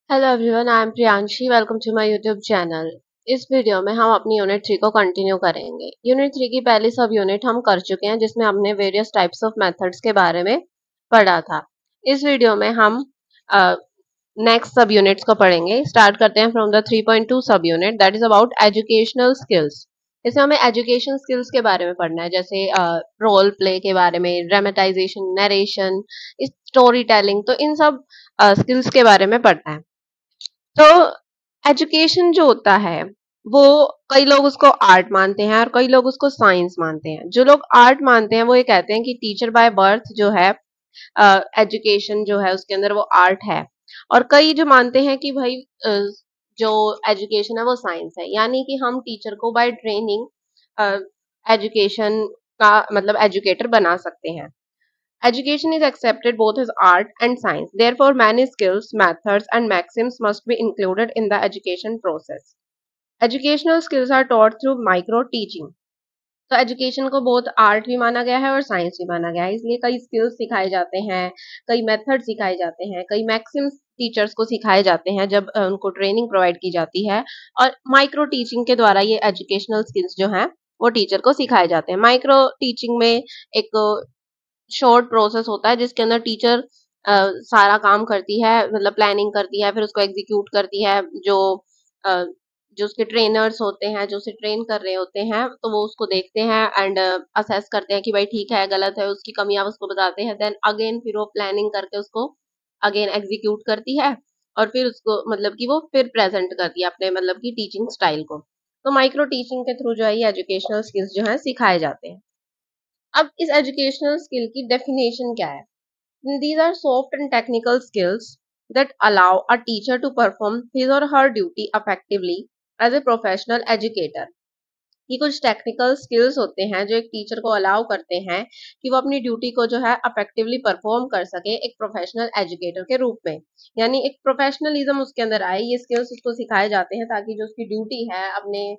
Hello everyone, I am Priyanshi. Welcome to my YouTube channel. इस video में हम अपनी यूनिट 3 को कंटिन्यू करेंगे। यूनिट 3 की पहली सब यूनिट हम कर चुके हैं, जिसमें हमने वेरियस टाइप्स ऑफ मेथड्स के बारे में पढ़ा था। इस वीडियो में हम नेक्स्ट सब यूनिट्स को पढ़ेंगे। स्टार्ट करते हैं फ्रॉम द 3.2 सब unit, that is about educational skills. इसमें हमें एजुकेशन स्किल्स के बारे में पढ़ना है, जैसे रोल प्ले के बारे में, ड्रामेटाइजेशन, नरेशन, स्टोरी टेलिंग। तो इन सब स्किल्स के बारे में पढ़ना है। तो एजुकेशन जो होता है वो कई लोग उसको आर्ट मानते हैं और कई लोग उसको साइंस मानते हैं। जो लोग आर्ट मानते हैं वो ये कहते हैं कि टीचर बाय बर्थ जो है, एजुकेशन जो है उसके अंदर वो आर्ट है। और कई जो मानते हैं कि भाई जो एजुकेशन है वो साइंस है, यानी कि हम टीचर को बाय ट्रेनिंग एजुकेशन का मतलब एजुकेटर बना सकते हैं। Education is accepted both as art and science. Therefore, many skills, methods, and maxims must be included in the education process. Educational skills are taught through micro teaching. तो education को बहुत art भी माना गया है और साइंस भी माना गया है, इसलिए कई स्किल्स सिखाए जाते हैं, कई मेथड सिखाए जाते हैं, कई मैक्सिम्स टीचर्स को सिखाए जाते हैं जब उनको ट्रेनिंग प्रोवाइड की जाती है। और माइक्रो टीचिंग के द्वारा ये एजुकेशनल स्किल्स जो हैं वो टीचर को सिखाए जाते हैं। माइक्रो टीचिंग में एक शॉर्ट प्रोसेस होता है जिसके अंदर टीचर सारा काम करती है, मतलब प्लानिंग करती है, फिर उसको एग्जीक्यूट करती है। अ, जो उसके ट्रेनर्स होते हैं, जो उसे ट्रेन कर रहे होते हैं, तो वो उसको देखते हैं एंड असेस करते हैं कि भाई ठीक है, गलत है, उसकी कमियां उसको बताते हैं। देन अगेन फिर वो प्लानिंग करके उसको अगेन एग्जीक्यूट करती है और फिर उसको मतलब कि वो फिर प्रेजेंट करती है अपने मतलब की टीचिंग स्टाइल को। तो माइक्रो टीचिंग के थ्रू जो है ये एजुकेशनल स्किल्स जो है सिखाए जाते हैं। अब इस एजुकेशनल स्किल की डेफिनेशन क्या है? These are soft and technical skills that allow a teacher to perform his or her duty effectively as a professional educator. ये कुछ टेक्निकल स्किल्स होते हैं जो एक टीचर को अलाउ करते हैं कि वो अपनी ड्यूटी को जो है अफेक्टिवली परफॉर्म कर सके एक प्रोफेशनल एजुकेटर के रूप में। यानी एक प्रोफेशनलिज्म उसके अंदर आए, ये स्किल्स उसको सिखाए जाते हैं ताकि जो उसकी ड्यूटी है अपने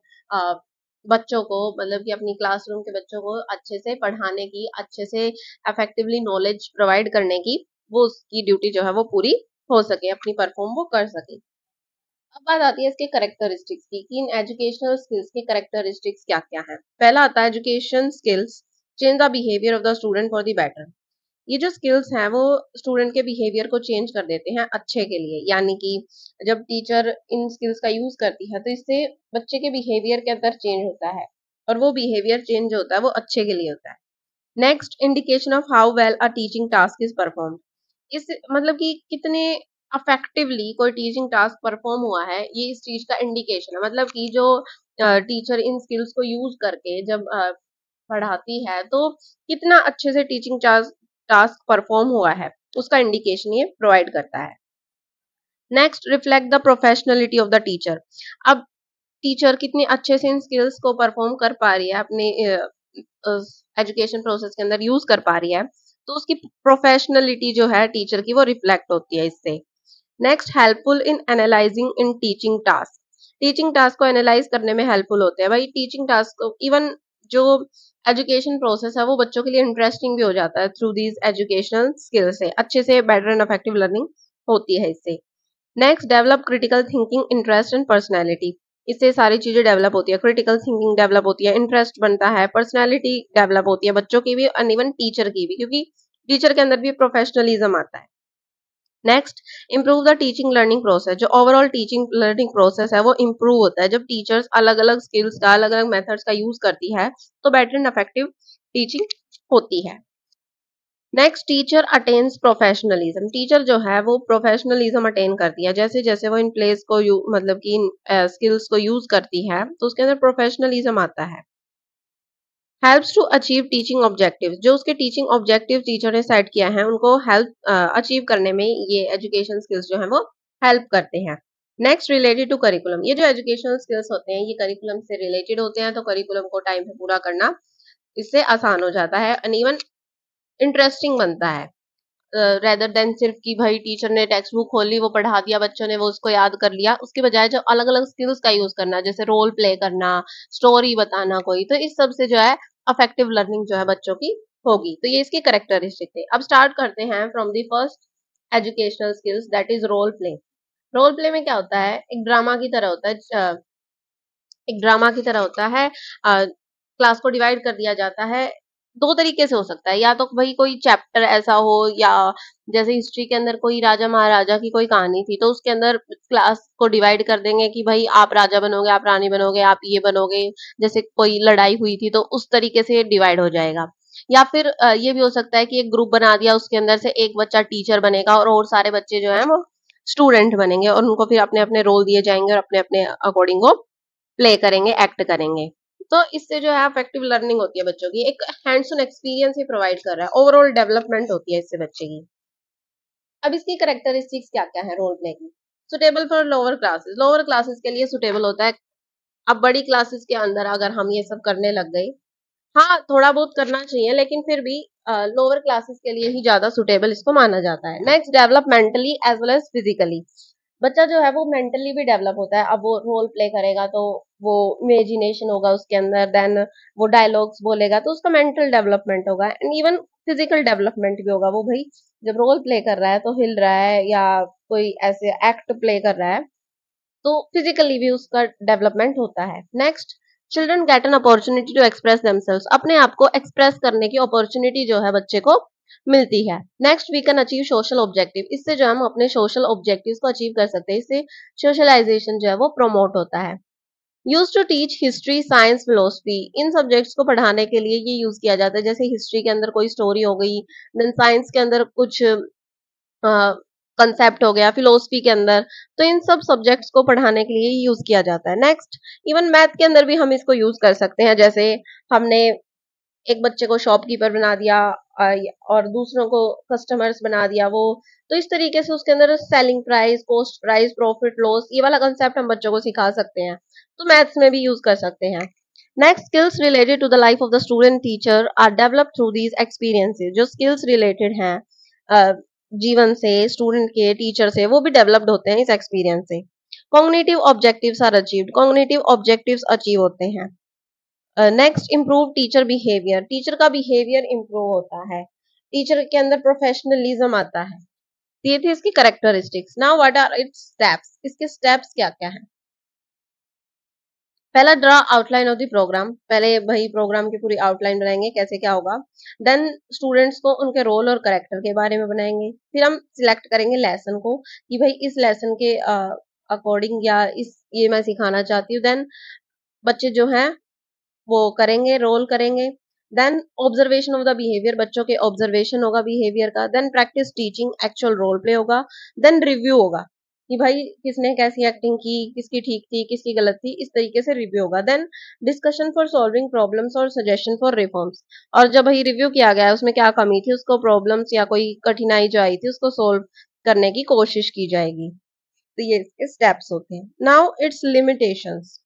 बच्चों को मतलब कि अपनी क्लासरूम के बच्चों को अच्छे से पढ़ाने की, अच्छे से इफेक्टिवली नॉलेज प्रोवाइड करने की, वो उसकी ड्यूटी जो है वो पूरी हो सके, अपनी परफॉर्म वो कर सके। अब बात आती है इसके करेक्टरिस्टिक्स की कि इन एजुकेशनल स्किल्स के करेक्टरिस्टिक्स क्या क्या हैं। पहला आता है education skills change the behaviour of the student for the better. ये जो स्किल्स हैं वो स्टूडेंट के बिहेवियर को चेंज कर देते हैं अच्छे के लिए। यानी कि जब टीचर इन स्किल्स का यूज करती है तो इससे बच्चे के बिहेवियर के अंदर चेंज होता है और वो बिहेवियर चेंज होता है वो अच्छे के लिए होता है। Next, indication of how well a teaching task is perform. इस मतलब कि कितने अफेक्टिवली कोई टीचिंग टास्क परफॉर्म हुआ है, ये इस चीज का इंडिकेशन है। मतलब कि जो टीचर इन स्किल्स को यूज करके जब पढ़ाती है तो कितना अच्छे से टीचिंग टास्क परफॉर्म हुआ है, उसका इंडिकेशन ये प्रोवाइड करता है। Next, reflect the professionality of the teacher. अब टीचर कितने अच्छे से इन स्किल्स को परफॉर्म कर पा रही है, अपने एजुकेशन प्रोसेस के अंदर यूज कर पा रही है, तो उसकी प्रोफेशनलिटी जो है टीचर की वो रिफ्लेक्ट होती है इससे। Next, helpful in analysing in teaching task. Teaching task को एनालाइज करने में हेल्पफुल होते हैं। भाई टीचिंग टास्क को इवन जो एजुकेशन प्रोसेस है वो बच्चों के लिए इंटरेस्टिंग भी हो जाता है थ्रू दीज एजुकेशनल स्किल्स से, अच्छे से बेटर एंड इफेक्टिव लर्निंग होती है इससे। Next, develop critical thinking, interest and personality. इससे सारी चीजें डेवलप होती है, क्रिटिकल थिंकिंग डेवलप होती है, इंटरेस्ट बनता है, पर्सनैलिटी डेवलप होती है बच्चों की भी और इवन टीचर की भी, क्योंकि टीचर के अंदर भी प्रोफेशनलिज्म आता है। Next, improve the teaching learning process. जो ओवरऑल टीचिंग लर्निंग प्रोसेस है वो इम्प्रूव होता है जब टीचर्स अलग अलग स्किल्स का, अलग अलग मेथड्स का यूज करती है, तो बेटर एंड इफेक्टिव टीचिंग होती है। Next, teacher attains professionalism. Teacher जो है वो प्रोफेशनलिज्म अटेन करती है, जैसे जैसे वो इन प्लेस को मतलब कि स्किल्स को यूज करती है तो उसके अंदर प्रोफेशनलिज्म आता है। Helps to achieve teaching objective. जो उसके टीचिंग ऑब्जेक्टिव टीचर ने सेट किया है उनको हेल्प अचीव करने में ये एजुकेशन स्किल्स जो है वो हेल्प करते हैं। Next, related to curriculum. ये जो एजुकेशनल स्किल्स होते हैं ये करिकुलम से रिलेटेड होते हैं, तो करिकुलम को टाइम पे पूरा करना इससे आसान हो जाता है एंड इवन इंटरेस्टिंग बनता है, रेदर देन सिर्फ कि भाई टीचर ने टेक्स्ट बुक खोली, वो पढ़ा दिया, बच्चों ने वो उसको याद कर लिया। उसके बजाय जो अलग अलग स्किल्स का यूज करना, जैसे रोल प्ले करना, स्टोरी बताना कोई, तो इस सब से जो है अफेक्टिव लर्निंग जो है बच्चों की होगी। तो ये इसके करेक्टरिस्टिक थे। अब स्टार्ट करते हैं from the first educational skills, that is role play. Role play में क्या होता है, एक ड्रामा की तरह होता है, एक ड्रामा की तरह होता है। क्लास को डिवाइड कर दिया जाता है। दो तरीके से हो सकता है, या तो भाई कोई चैप्टर ऐसा हो, या जैसे हिस्ट्री के अंदर कोई राजा महाराजा की कोई कहानी थी तो उसके अंदर क्लास को डिवाइड कर देंगे कि भाई आप राजा बनोगे, आप रानी बनोगे, आप ये बनोगे। जैसे कोई लड़ाई हुई थी तो उस तरीके से डिवाइड हो जाएगा। या फिर ये भी हो सकता है कि एक ग्रुप बना दिया, उसके अंदर से एक बच्चा टीचर बनेगा और सारे बच्चे जो है वो स्टूडेंट बनेंगे, और उनको फिर अपने अपने रोल दिए जाएंगे और अपने अपने अकॉर्डिंग वो प्ले करेंगे, एक्ट करेंगे। तो इससे जो है अफेक्टिव लर्निंग होती है बच्चों की, एक hands on experience he provide कर रहा है, ओवरऑल डेवलपमेंट होती है इससे बच्चे की। अब इसकी करेक्टरिस्टिक्स क्या क्या है रोल प्ले की। सुटेबल फॉर लोअर क्लासेस के लिए सुटेबल होता है। अब बड़ी क्लासेस के अंदर अगर हम ये सब करने लग गए, हाँ थोड़ा बहुत करना चाहिए, लेकिन फिर भी लोअर क्लासेस के लिए ही ज्यादा सुटेबल इसको माना जाता है। Next, developmentally as well as physically. बच्चा जो है वो मेंटली भी डेवलप होता है। अब वो रोल प्ले करेगा तो वो इमेजिनेशन होगा उसके अंदर, देन वो डायलॉग्स बोलेगा तो उसका मेंटल डेवलपमेंट होगा, एंड इवन फिजिकल डेवलपमेंट भी होगा। वो भाई जब रोल प्ले कर रहा है तो हिल रहा है या कोई ऐसे एक्ट प्ले कर रहा है तो फिजिकली भी उसका डेवलपमेंट होता है। Next, children get an opportunity to express themselves. अपने आप को एक्सप्रेस करने की अपॉर्चुनिटी जो है बच्चे को मिलती है। Next, we can achieve social objective. इससे जो हम अपने सोशल ऑब्जेक्टिव्स को अचीव कर सकते हैं। इससे सोशलाइजेशन जो है वो प्रमोट होता है। Use to teach history, science, philosophy. इन सब्जेक्ट्स को पढ़ाने के लिए ये यूज किया जाता है। जैसे हिस्ट्री के अंदर कोई स्टोरी हो गई, देन साइंस के अंदर कुछ कंसेप्ट हो गया, फिलोसफी के अंदर, तो इन सब सब्जेक्ट्स को पढ़ाने के लिए यूज किया जाता है। नेक्स्ट, इवन मैथ के अंदर भी हम इसको यूज कर सकते हैं। जैसे हमने एक बच्चे को शॉपकीपर बना दिया और दूसरों को कस्टमर्स बना दिया, वो तो इस तरीके से उसके अंदर selling price, cost price, profit loss, ये वाला कंसेप्ट हम बच्चों को सिखा सकते हैं। तो मैथ्स में भी यूज कर सकते हैं। Next, skills related to the life of the student teacher are develop through these experiences. जो स्किल्स रिलेटेड हैं जीवन से, स्टूडेंट के, टीचर से, वो भी डेवलप्ड होते हैं इस एक्सपीरियंस से। Cognitive objectives are achieved. Cognitive objectives achieve होते हैं। Next, improve teacher behaviour. Teacher का बिहेवियर इम्प्रूव होता है। टीचर के अंदर प्रोफेशनलिज्म आता है। ये थी इसकी characteristics. Now what are its steps. इसके स्टेप्स क्या क्या हैं। पहला, draw outline of the programme. पहले भाई प्रोग्राम की पूरी आउटलाइन बनाएंगे, कैसे क्या होगा। देन स्टूडेंट्स को उनके रोल और करेक्टर के बारे में बनाएंगे। फिर हम सिलेक्ट करेंगे लेसन को कि भाई इस लेसन के अकॉर्डिंग या इस ये मैं सिखाना चाहती हूँ। देन बच्चे जो हैं वो करेंगे, रोल करेंगे। Then observation of the behaviour, बच्चों के ऑब्जर्वेशन होगा बिहेवियर का। Then practice teaching, actual role play होगा। देन रिव्यू होगा कि भाई किसने कैसी एक्टिंग की, किसकी ठीक थी, किसकी गलत थी, इस तरीके से रिव्यू होगा। Then discussion for solving problems और सजेशन फॉर रिफॉर्म्स। और जब भाई रिव्यू किया गया है उसमें क्या कमी थी, उसको प्रॉब्लम्स या कोई कठिनाई जो आई थी उसको सोल्व करने की कोशिश की जाएगी। तो ये इसके स्टेप्स होते हैं। Now its limitations.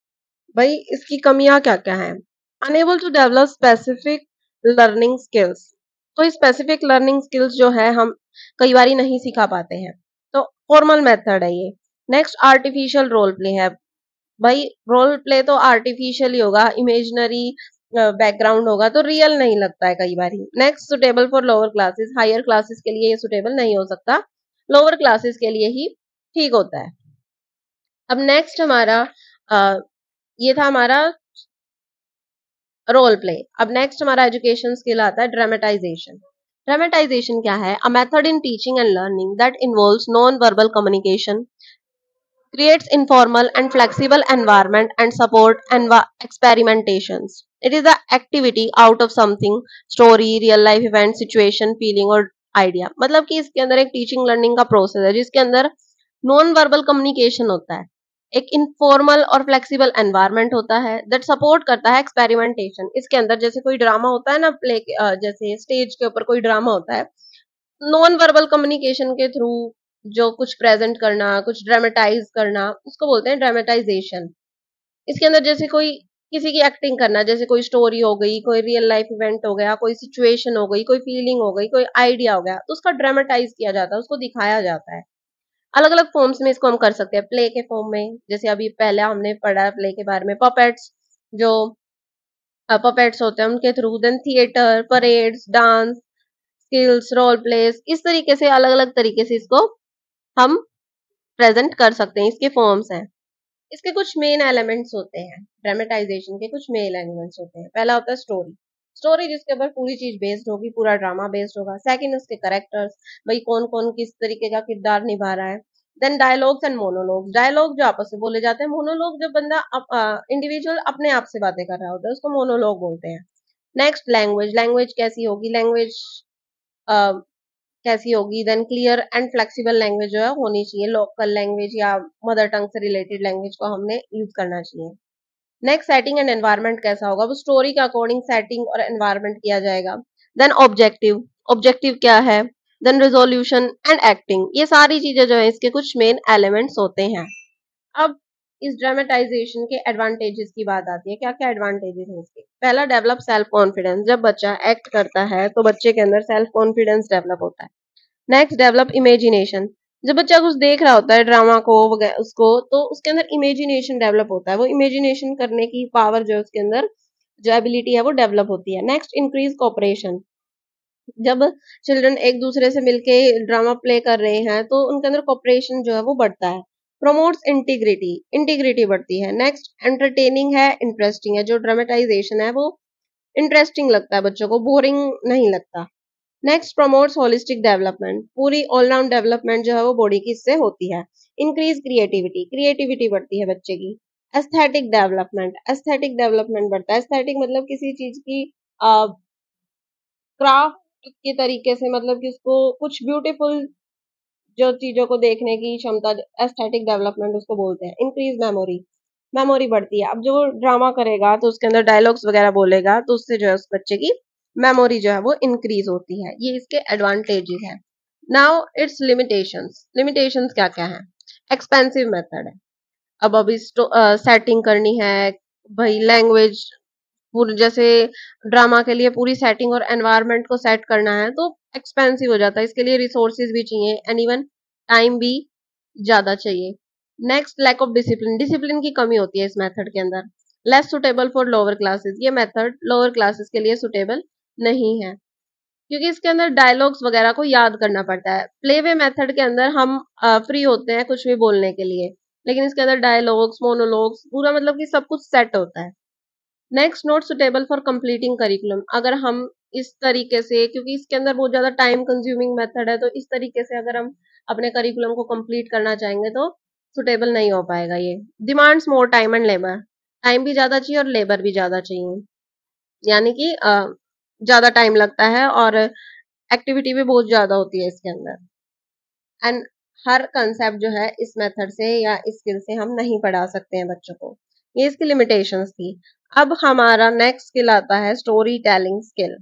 भाई इसकी कमियां क्या क्या हैं। Unable to develop specific learning skills. तो स्पेसिफिक लर्निंग स्किल्स जो है हम कई बार नहीं सिखा पाते हैं, तो फॉर्मल मेथड है ये। नेक्स्ट, आर्टिफिशियल रोल प्ले है। भाई रोल प्ले तो आर्टिफिशियल ही होगा, इमेजनरी बैकग्राउंड होगा तो रियल नहीं लगता है कई बार। Next, suitable for lower classes. Higher classes के लिए ये सुटेबल नहीं हो सकता, लोअर क्लासेस के लिए ही ठीक होता है। अब नेक्स्ट हमारा ये था हमारा रोल प्ले। अब नेक्स्ट हमारा एजुकेशन स्किल आता है ड्रामेटाइजेशन। ड्रामेटाइजेशन क्या है? A method in teaching and learning that involves non verbal communication, creates informal and flexible environment and support experimentations. It is the activity out of something, story, real life event, situation, feeling और idea। मतलब कि इसके अंदर एक teaching learning का process है जिसके अंदर नॉन वर्बल कम्युनिकेशन होता है, एक इनफॉर्मल और फ्लेक्सिबल एनवायरनमेंट होता है दैट सपोर्ट करता है एक्सपेरिमेंटेशन। इसके अंदर जैसे कोई ड्रामा होता है ना, प्ले जैसे स्टेज के ऊपर कोई ड्रामा होता है, नॉन वर्बल कम्युनिकेशन के थ्रू जो कुछ प्रेजेंट करना, कुछ ड्रामेटाइज करना, उसको बोलते हैं ड्रामेटाइजेशन। इसके अंदर जैसे कोई किसी की एक्टिंग करना, जैसे कोई स्टोरी हो गई, कोई रियल लाइफ इवेंट हो गया, कोई सिचुएशन हो गई, कोई फीलिंग हो गई, कोई आइडिया हो गया, तो उसका ड्रामेटाइज किया जाता है, उसको दिखाया जाता है। अलग अलग फॉर्म्स में इसको हम कर सकते हैं। प्ले के फॉर्म में, जैसे अभी पहले हमने पढ़ा प्ले के बारे में, पपेट्स, जो पपेट्स होते हैं उनके थ्रू। Then theatre, parades, dance, skills, role plays, इस तरीके से अलग अलग तरीके से इसको हम प्रेजेंट कर सकते हैं, इसके फॉर्म्स हैं। इसके कुछ मेन एलिमेंट्स होते हैं, ड्रामेटाइजेशन के कुछ मेन एलिमेंट्स होते हैं। पहला होता है स्टोरी, स्टोरी जिसके ऊपर पूरी चीज बेस्ड होगी, पूरा ड्रामा बेस्ड होगा। सेकंड उसके कैरेक्टर्स, भाई कौन कौन किस तरीके का किरदार निभा रहा है। Then dialogues and monologues, dialogue जो आपस में बोले जाते हैं, मोनोलॉग जब बंदा इंडिविजुअल अपने आप से बातें कर रहा होता है उसको मोनोलॉग बोलते हैं। नेक्स्ट लैंग्वेज, लैंग्वेज कैसी होगी, लैंग्वेज कैसी होगी। Then clear and flexible language जो है होनी चाहिए, लोकल लैंग्वेज या मदर टंग से रिलेटेड लैंग्वेज को हमने यूज करना चाहिए। नेक्स्ट सेटिंग एंड एनवायरनमेंट कैसा होगा, वो स्टोरी के अकॉर्डिंग सेटिंग और एनवायरनमेंट किया जाएगा। देन ऑब्जेक्टिव, ऑब्जेक्टिव क्या है। देन रिजोल्यूशन एंड एक्टिंग, ये सारी चीजें जो है इसके कुछ मेन एलिमेंट्स होते हैं। अब इस ड्रामेटाइजेशन के एडवांटेजेस की बात आती है, क्या क्या एडवांटेजेस हैं इसके। पहला, डेवलप सेल्फ कॉन्फिडेंस, जब बच्चा एक्ट करता है तो बच्चे के अंदर सेल्फ कॉन्फिडेंस डेवलप होता है। नेक्स्ट, डेवलप इमेजिनेशन, जब बच्चा कुछ देख रहा होता है ड्रामा को उसको, तो उसके अंदर इमेजिनेशन डेवलप होता है, वो इमेजिनेशन करने की पावर जो है उसके अंदर, जो एबिलिटी है वो डेवलप होती है। नेक्स्ट, इंक्रीज कोऑपरेशन, जब चिल्ड्रन एक दूसरे से मिलके ड्रामा प्ले कर रहे हैं तो उनके अंदर कोऑपरेशन जो है वो बढ़ता है। प्रमोट्स इंटीग्रिटी, इंटीग्रिटी बढ़ती है। नेक्स्ट, एंटरटेनिंग है, इंटरेस्टिंग है, जो ड्रामेटाइजेशन है वो इंटरेस्टिंग लगता है बच्चों को, बोरिंग नहीं लगता। नेक्स्ट, प्रमोट्स होलिस्टिक डेवलपमेंट, पूरी ऑलराउंड डेवलपमेंट जो है वो बॉडी की इससे होती है। इंक्रीज क्रिएटिविटी, क्रिएटिविटी बढ़ती है बच्चे की। एस्थेटिक डेवलपमेंट, एस्थेटिक डेवलपमेंट बढ़ता है। एस्थेटिक मतलब किसी चीज की क्राफ्ट के तरीके से, मतलब कि उसको कुछ ब्यूटीफुल जो चीजों को देखने की क्षमता, एस्थेटिक डेवलपमेंट उसको बोलते हैं। इंक्रीज मेमोरी, मेमोरी बढ़ती है, अब जो ड्रामा करेगा तो उसके अंदर डायलॉग्स वगैरह बोलेगा तो उससे जो है उस बच्चे की मेमोरी जो है वो इंक्रीज होती है। ये इसके एडवांटेजेस है। नाउ इट्स लिमिटेशंस, लिमिटेशंस क्या क्या है। एक्सपेंसिव मेथड है, अब अभी सेटिंग करनी है भाई, लैंग्वेज पूरी जैसे ड्रामा के लिए पूरी सेटिंग और एनवायरनमेंट को सेट करना है तो एक्सपेंसिव हो जाता है, इसके लिए रिसोर्सेज भी चाहिए एंड इवन टाइम भी ज्यादा चाहिए। Next, lack of discipline, discipline की कमी होती है इस मेथड के अंदर। Less suitable for lower classes, ये मेथड लोअर क्लासेस के लिए सुटेबल नहीं है क्योंकि इसके अंदर डायलॉग्स वगैरह को याद करना पड़ता है। प्ले वे मेथड के अंदर हम फ्री होते हैं कुछ भी बोलने के लिए, लेकिन इसके अंदर डायलॉग्स, मोनोलॉग्स, पूरा मतलब कि सब कुछ सेट होता है। Next, not suitable for completing curriculum, अगर हम इस तरीके से, क्योंकि इसके अंदर बहुत ज्यादा टाइम कंज्यूमिंग मेथड है, तो इस तरीके से अगर हम अपने करिकुलम को कंप्लीट करना चाहेंगे तो सुटेबल नहीं हो पाएगा ये। Demands more time and labour, time भी ज्यादा चाहिए और लेबर भी ज्यादा चाहिए, यानी कि ज्यादा टाइम लगता है और एक्टिविटी भी बहुत ज्यादा होती है इसके अंदर। एंड हर कंसेप्ट जो है इस मेथड से या इस स्किल से हम नहीं पढ़ा सकते हैं बच्चों को, ये इसकी लिमिटेशंस थी। अब हमारा नेक्स्ट स्किल आता है story telling skill.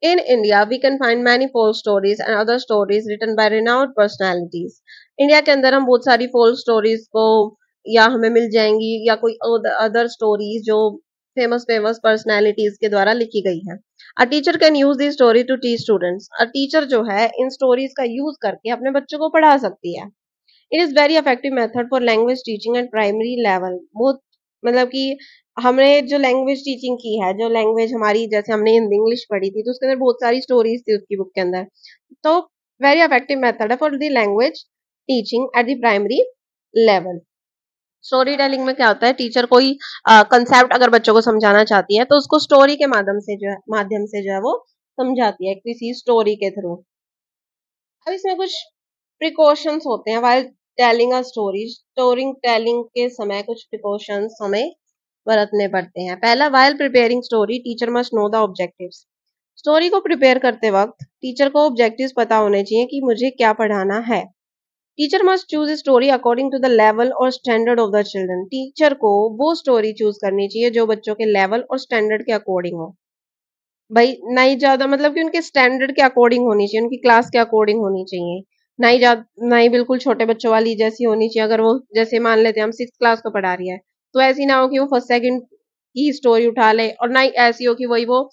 In India we can find many folk stories and other stories written by renowned personalities. India के अंदर हम बहुत सारी फोल्क स्टोरीज को या हमें मिल जाएंगी या कोई अदर स्टोरीज जो फेमस फेमस पर्सनालिटीज के द्वारा लिखी गई है। A teacher can use the story to teach students, a teacher जो है इन स्टोरीज का यूज करके अपने बच्चों को पढ़ा सकती है। It is very effective method for language teaching eight primary level, बहुत मतलब कि हमने जो लैंग्वेज टीचिंग की है, जो लैंग्वेज हमारी, जैसे हमने हिंदी इंग्लिश पढ़ी थी तो उसके अंदर बहुत सारी स्टोरीज थी उसकी बुक के अंदर, तो वेरी इफेक्टिव मेथड है for the language teaching at the primary level. Story telling में क्या होता है, टीचर कोई कंसेप्ट अगर बच्चों को समझाना चाहती है तो उसको स्टोरी के माध्यम से जो है वो समझाती है किसी स्टोरी के थ्रू। अब इसमें कुछ प्रिकॉशंस होते हैं while telling a story, story telling के समय कुछ प्रिकॉशंस हमें बरतने पड़ते हैं। पहला, while preparing story teacher must know the objectives, story को प्रिपेयर करते वक्त टीचर को ऑब्जेक्टिव्स पता होने चाहिए कि मुझे क्या पढ़ाना है। Teacher must choose story according to the level और standard of the children, teacher को वो स्टोरी चूज करनी चाहिए जो बच्चों के लेवल और स्टैंडर्ड के अकॉर्डिंग हो। भाई नहीं ज्यादा, मतलब कि उनके स्टैंडर्ड के अकॉर्डिंग होनी चाहिए, उनकी क्लास के अकॉर्डिंग होनी चाहिए, नहीं ज्यादा नहीं बिल्कुल छोटे बच्चों वाली जैसी होनी चाहिए। अगर वो जैसे मान लेते हैं हम 6th क्लास को पढ़ा रही है तो ऐसी ना हो कि वो फर्स्ट सेकंड की स्टोरी उठा ले, और ना ही ऐसी हो कि वही वो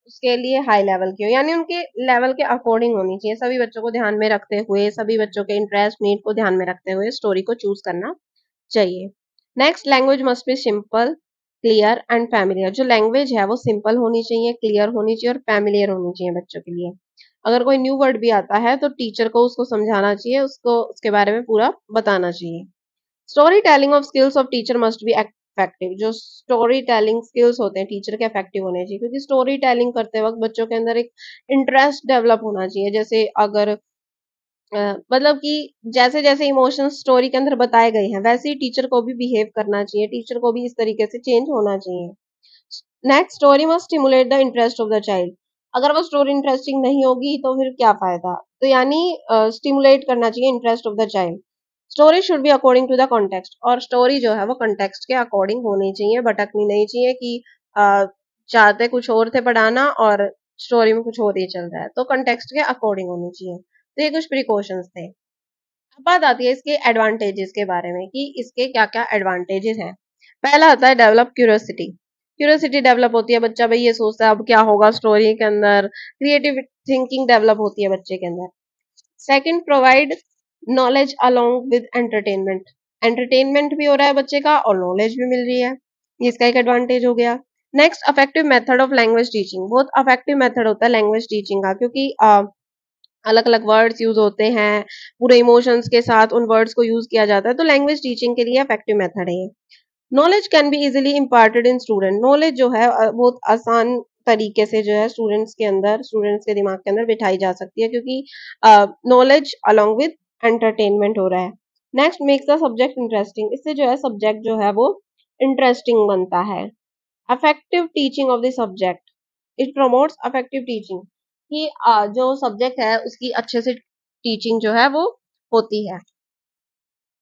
उसके लिए हाई लेवल की हो, यानी उनके लेवल के अकॉर्डिंग होनी चाहिए। सभी बच्चों को ध्यान में रखते हुए, सभी बच्चों के इंटरेस्ट नीड को ध्यान में रखते हुए स्टोरी को चूज करना चाहिए। Next, language must be simple, clear and familiar, जो लैंग्वेज है वो सिंपल होनी चाहिए, क्लियर होनी चाहिए और फैमिलियर होनी चाहिए बच्चों के लिए। अगर कोई न्यू वर्ड भी आता है तो टीचर को उसको समझाना चाहिए, उसको उसके बारे में पूरा बताना चाहिए। Story telling of skills of teacher must be effective. जो स्टोरी टेलिंग स्किल्स होते हैं टीचर के इफेक्टिव होने चाहिए, क्योंकि स्टोरी टेलिंग करते वक्त बच्चों के अंदर एक इंटरेस्ट डेवलप होना चाहिए। जैसे अगर मतलब कि जैसे जैसे इमोशंस स्टोरी के अंदर बताए गए हैं वैसे ही टीचर को भी बिहेव करना चाहिए, टीचर को भी इस तरीके से चेंज होना चाहिए। Next, story must stimulate the interest of the child. अगर वो स्टोरी इंटरेस्टिंग नहीं होगी तो फिर क्या फायदा। तो यानी स्टिमुलेट करना चाहिए interest of the child. Story should be according to the context, और स्टोरी जो है वो कॉन्टेक्स्ट के अकॉर्डिंग होनी चाहिए, भटकनी नहीं चाहिए कि चाहते कुछ और थे पढ़ाना और स्टोरी में कुछ और ही चल रहा है। तो कॉन्टेक्स्ट के अकॉर्डिंग होनी चाहिए। तो ये कुछ प्रिकॉशंस थे। अब बात आती है इसके एडवांटेजेस के बारे में कि इसके क्या क्या एडवांटेजेस हैं। पहला आता है डेवलप क्यूरियोसिटी। क्यूरियोसिटी डेवलप होती है, बच्चा भाई ये सोचता है अब क्या होगा स्टोरी के अंदर, क्रिएटिव थिंकिंग डेवलप होती है बच्चे के अंदर। Second, provide knowledge along with entertainment. Entertainment भी हो रहा है बच्चे का और नॉलेज भी मिल रही है, ये इसका एक एडवांटेज हो गया। Next, affective method of language teaching. बहुत अफेक्टिव मेथड होता है लैंग्वेज टीचिंग का, क्योंकि अलग अलग वर्ड्स यूज होते हैं, पूरे इमोशंस के साथ उन वर्ड्स को यूज किया जाता है, तो लैंग्वेज टीचिंग के लिए इफेक्टिव मेथड है ये। Knowledge can be easily imparted in student. Knowledge जो है बहुत आसान तरीके से जो है स्टूडेंट्स के दिमाग के अंदर बिठाई जा सकती है, क्योंकि नॉलेज अलोंग विद एंटरटेनमेंट हो रहा है। Next, makes the subject interesting. इससे जो है सब्जेक्ट जो है वो इंटरेस्टिंग बनता है। Affective teaching of the subject, it promotes affective teaching, कि जो सब्जेक्ट है उसकी अच्छे से टीचिंग जो है वो होती है।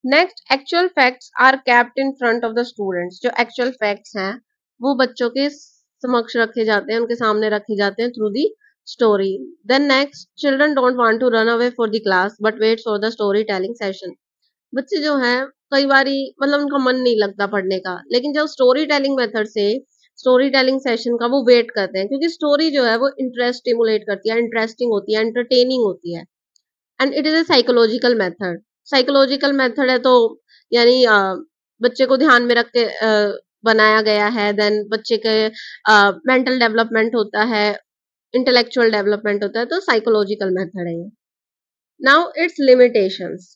Next, actual facts are kept in front of the students. जो एक्चुअल फैक्ट्स हैं वो बच्चों के समक्ष रखे जाते हैं, उनके सामने रखे जाते हैं through the story. Then next, children don't want to run away for the class but wait for the story telling session. बच्चे जो हैं कई बारी मतलब उनका मन नहीं लगता पढ़ने का, लेकिन जब स्टोरी टेलिंग मेथड से स्टोरी टेलिंग सेशन का वो वेट करते हैं, क्योंकि स्टोरी जो है वो इंटरेस्ट स्टिमुलेट करती है, इंटरेस्टिंग होती है, एंटरटेनिंग होती है। And it is a psychological method. Psychological method है तो यानी बच्चे को ध्यान में रख के बनाया गया है। देन बच्चे के मेंटल डेवलपमेंट होता है, इंटेलेक्चुअल डेवलपमेंट होता है, तो साइकोलॉजिकल मेथड है ये। Now its limitations.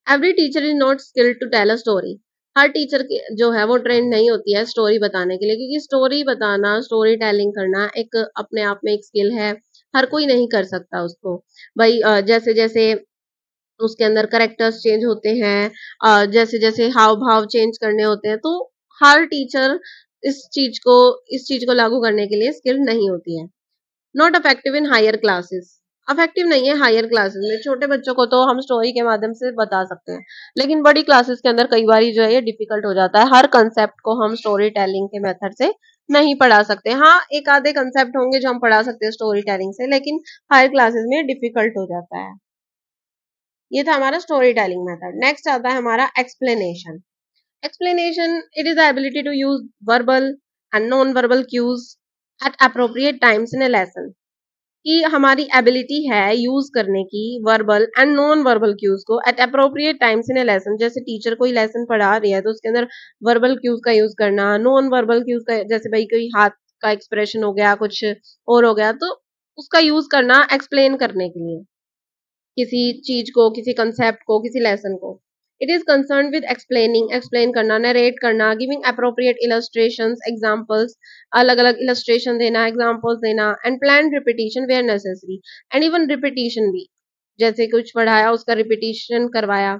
Every teacher is not skilled to tell a story. हर टीचर की जो है वो ट्रेंड नहीं होती है स्टोरी बताने के लिए, क्योंकि स्टोरी बताना, स्टोरी टेलिंग करना एक अपने आप में एक स्किल है, हर कोई नहीं कर सकता उसको। भाई जैसे जैसे उसके अंदर करेक्टर्स चेंज होते हैं, जैसे जैसे हाव भाव चेंज करने होते हैं, तो हर टीचर इस चीज को लागू करने के लिए स्किल नहीं होती है। Not effective in higher classes. Effective नहीं है हायर क्लासेस में। छोटे बच्चों को तो हम स्टोरी के माध्यम से बता सकते हैं, लेकिन बड़ी क्लासेस के अंदर कई बार जो है ये डिफिकल्ट हो जाता है। हर कंसेप्ट को हम स्टोरी टेलिंग के मेथड से नहीं पढ़ा सकते। हाँ, एक आधे कंसेप्ट होंगे जो हम पढ़ा सकते हैं स्टोरी टेलिंग से, लेकिन हायर क्लासेस में डिफिकल्ट हो जाता है। ये था हमारा स्टोरी टेलिंग मेथड। नेक्स्ट आता है हमारा explanation. Explanation, it is the ability to use verbal and non verbal cues at appropriate times in a lesson. कि हमारी एबिलिटी है यूज करने की verbal and non verbal cues को at appropriate times in a lesson. जैसे teacher कोई lesson पढ़ा रही है तो उसके अंदर वर्बल क्यूज का यूज करना, नॉन वर्बल क्यूज का, जैसे भाई कोई हाथ का एक्सप्रेशन हो गया, कुछ और हो गया, तो उसका यूज करना एक्सप्लेन करने के लिए किसी चीज को, किसी कंसेप्ट को, किसी लेसन को। It is concern with explaining, explain करना, नरेट करना, गिविंग अप्रोप्रिएट इलस्ट्रेशंस, एग्जांपल्स, अलग अलग इलस्ट्रेशन देना, एग्जांपल्स देना, and plan repetition where necessary, and even repetition भी, जैसे कुछ पढ़ाया उसका रिपीटिशन करवाया,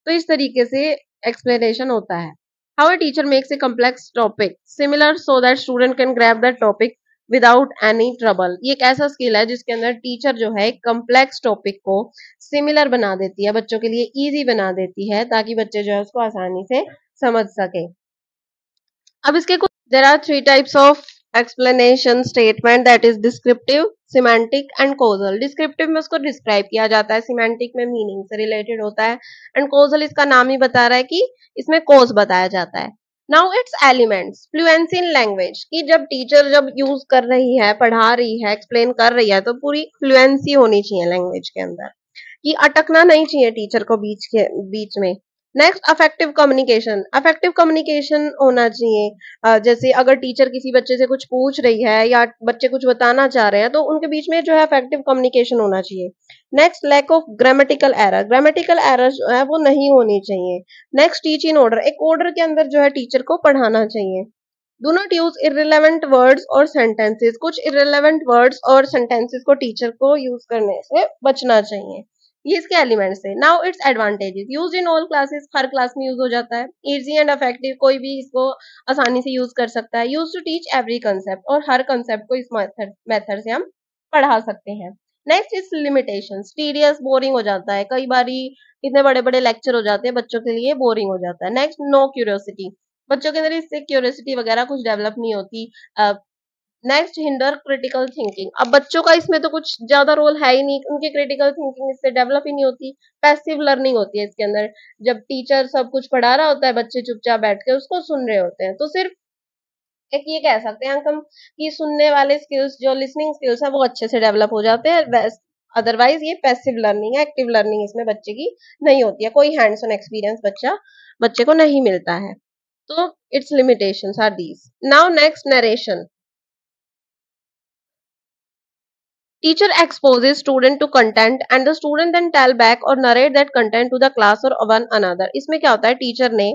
तो इस तरीके से एक्सप्लेनेशन होता है। How a teacher makes a complex topic similar so that student can grab that topic without any trouble. ये एक ऐसा स्किल है जिसके अंदर टीचर जो है कॉम्प्लेक्स टॉपिक को सिमिलर बना देती है, बच्चों के लिए इजी बना देती है, ताकि बच्चे जो है उसको आसानी से समझ सके। अब इसके कुछ, there are 3 types of explanation statement, that is descriptive, semantic and causal. Descriptive में उसको डिस्क्राइब किया जाता है, सिमेंटिक में मीनिंग से रिलेटेड होता है, एंड कॉजल इसका नाम ही बता रहा है कि इसमें कॉज बताया जाता है। Now it's elements, fluency in language, कि जब टीचर जब यूज कर रही है, पढ़ा रही है, एक्सप्लेन कर रही है, तो पूरी फ्लुएंसी होनी चाहिए लैंग्वेज के अंदर, कि अटकना नहीं चाहिए टीचर को बीच में। Next affective communication, affective communication होना चाहिए। जैसे अगर टीचर किसी बच्चे से कुछ पूछ रही है या बच्चे कुछ बताना चाह रहे हैं तो उनके बीच में जो है अफेक्टिव कम्युनिकेशन होना चाहिए। Next lack of grammatical error, grammatical error जो है वो नहीं होनी चाहिए। नेक्स्ट टीच इन ऑर्डर, एक ऑर्डर के अंदर जो है टीचर को पढ़ाना चाहिए। Do not use irrelevant words और सेंटेंसेस, कुछ इररिलेवेंट वर्ड्स और सेंटेंसेस को टीचर को यूज करने से बचना चाहिए। ये इसके एलिमेंट्स है। Now its advantages, use in all classes, हर क्लास में यूज हो जाता है। इजी एंड इफेक्टिव, कोई भी इसको आसानी से यूज कर सकता है। Use to teach every concept, और हर कंसेप्ट को इस मेथड से हम पढ़ा सकते हैं। Next is limitation, tedious, boring हो जाता है, कई बारी इतने बड़े बड़े लेक्चर हो जाते हैं, बच्चों के लिए बोरिंग हो जाता है। नेक्स्ट नो क्यूरियोसिटी, बच्चों के अंदर इससे क्यूरियोसिटी वगैरह कुछ डेवलप नहीं होती। नेक्स्ट हिंडर क्रिटिकल थिंकिंग, अब बच्चों का इसमें तो कुछ ज्यादा रोल है ही नहीं, उनकी क्रिटिकल थिंकिंग इससे डेवलप ही नहीं होती। पैसिव लर्निंग होती है इसके अंदर, जब टीचर सब कुछ पढ़ा रहा होता है बच्चे चुपचाप बैठ के उसको सुन रहे होते हैं, तो सिर्फ एक ये कह सकते हैं हम कि सुनने वाले स्किल्स जो लिसनिंग स्किल्स है वो अच्छे से डेवलप हो जाते हैं। अदरवाइज ये पैसिव लर्निंग है, एक्टिव लर्निंग इसमें बच्चे की नहीं होती है, कोई हैंड्स ऑन एक्सपीरियंस बच्चे को नहीं मिलता है। तो its limitations are these. Now next narration, teacher exposes student to content and the student then tell back or narrate that content to the class or one another। इसमें क्या होता है, टीचर ने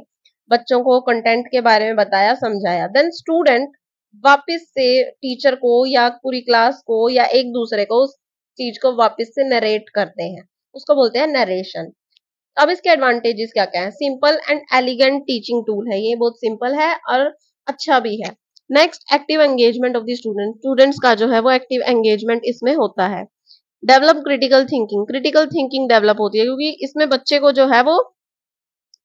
बच्चों को कंटेंट के बारे में बताया समझाया, देन स्टूडेंट वापस से टीचर को या पूरी क्लास को या एक दूसरे को उस चीज को वापस से नरेट करते हैं, उसको बोलते हैं नरेशन। अब इसके एडवांटेजेस क्या क्या है, simple and elegant teaching tool है, ये बहुत सिंपल है और अच्छा भी है। Next active engagement of the student, students का जो है वो एक्टिव एंगेजमेंट इसमें होता है। Develop critical thinking, critical thinking develop होती है क्योंकि इसमें बच्चे को जो है वो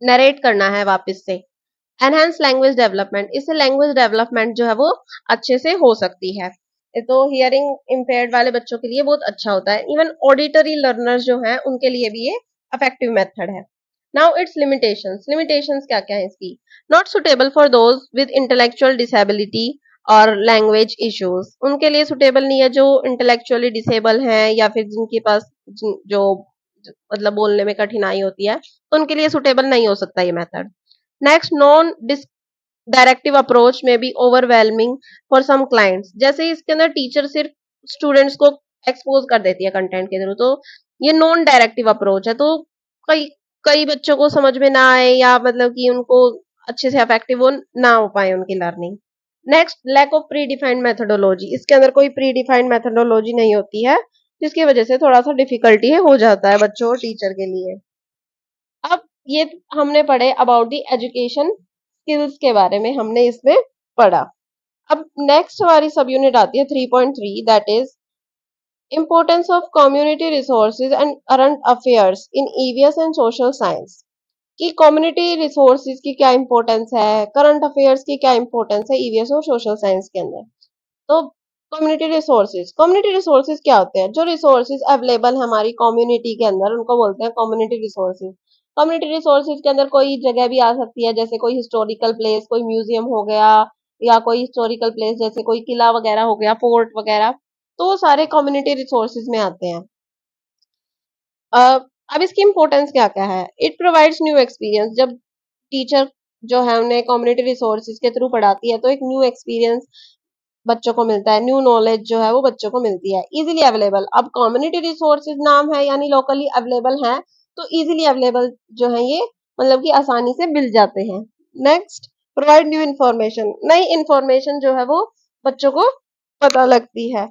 नरेट करना है वापस से। एनहेंस लैंग्वेज डेवलपमेंट, इससे लैंग्वेज डेवलपमेंट जो है वो अच्छे से हो सकती है, तो हियरिंग इम्पेयर्ड वाले बच्चों के लिए बहुत अच्छा होता है। इवन ऑडिटरी लर्नर्स जो हैं उनके लिए भी ये इफेक्टिव मेथड है। नाउ इट्स लिमिटेशंस, लिमिटेशंस क्या क्या है इसकी, not suitable for those with intellectual disability और लैंग्वेज इश्यूज, उनके लिए सुटेबल नहीं है जो इंटेलेक्चुअली डिसेबल हैं या फिर जिनके पास जो मतलब बोलने में कठिनाई होती है, तो उनके लिए सुटेबल नहीं हो सकता ये method. Next non directive approach may be overwhelming for some clients, जैसे इसके अंदर टीचर सिर्फ स्टूडेंट्स को एक्सपोज कर देती है कंटेंट के थ्रू, तो ये नॉन डायरेक्टिव अप्रोच है, तो कई कई बच्चों को समझ में ना आए या मतलब कि उनको अच्छे से इफेक्टिव वो ना हो पाए उनकी learning. Next lack of pre defined methodology, इसके अंदर कोई प्री डिफाइंड मेथोडोलॉजी नहीं होती है, जिसकी वजह से थोड़ा सा डिफिकल्टी हो जाता है बच्चों और टीचर के लिए। अब ये हमने पढ़े अबाउट द एजुकेशन स्किल्स के बारे में हमने इसमें पढ़ा। अब नेक्स्ट हमारी सब यूनिट आती है 3.3, that is importance of community resources and current affairs in EVS and social science, कि कम्युनिटी रिसोर्सेज की क्या इंपॉर्टेंस है, करंट अफेयर्स की क्या इंपॉर्टेंस है ईवीएस और सोशल साइंस के अंदर। तो कम्युनिटी रिसोर्सेज क्या होते हैं, जो रिसोर्सेज अवेलेबल हमारी कम्युनिटी के अंदर उनको बोलते हैं कम्युनिटी रिसोर्सेज। कम्युनिटी रिसोर्सेज के अंदर कोई जगह भी आ सकती है, जैसे कोई हिस्टोरिकल प्लेस, कोई म्यूजियम हो गया, या कोई हिस्टोरिकल प्लेस जैसे कोई किला वगैरह हो गया, फोर्ट वगैरह, तो वो सारे कम्युनिटी रिसोर्सेज में आते हैं। अब इसकी इंपॉर्टेंस क्या क्या है, इट प्रोवाइड्स न्यू एक्सपीरियंस, जब टीचर जो है उन्हें कम्युनिटी रिसोर्सेज के थ्रू पढ़ाती है तो एक न्यू एक्सपीरियंस बच्चों को मिलता है, न्यू नॉलेज जो है वो बच्चों को मिलती है। इजीली अवेलेबल, अब कम्युनिटी रिसोर्सेज नाम है यानी लोकली अवेलेबल है, तो इजीली अवेलेबल जो है ये मतलब कि आसानी से मिल जाते हैं। नेक्स्ट प्रोवाइड न्यू इन्फॉर्मेशन, नई इन्फॉर्मेशन जो है वो बच्चों को पता लगती है।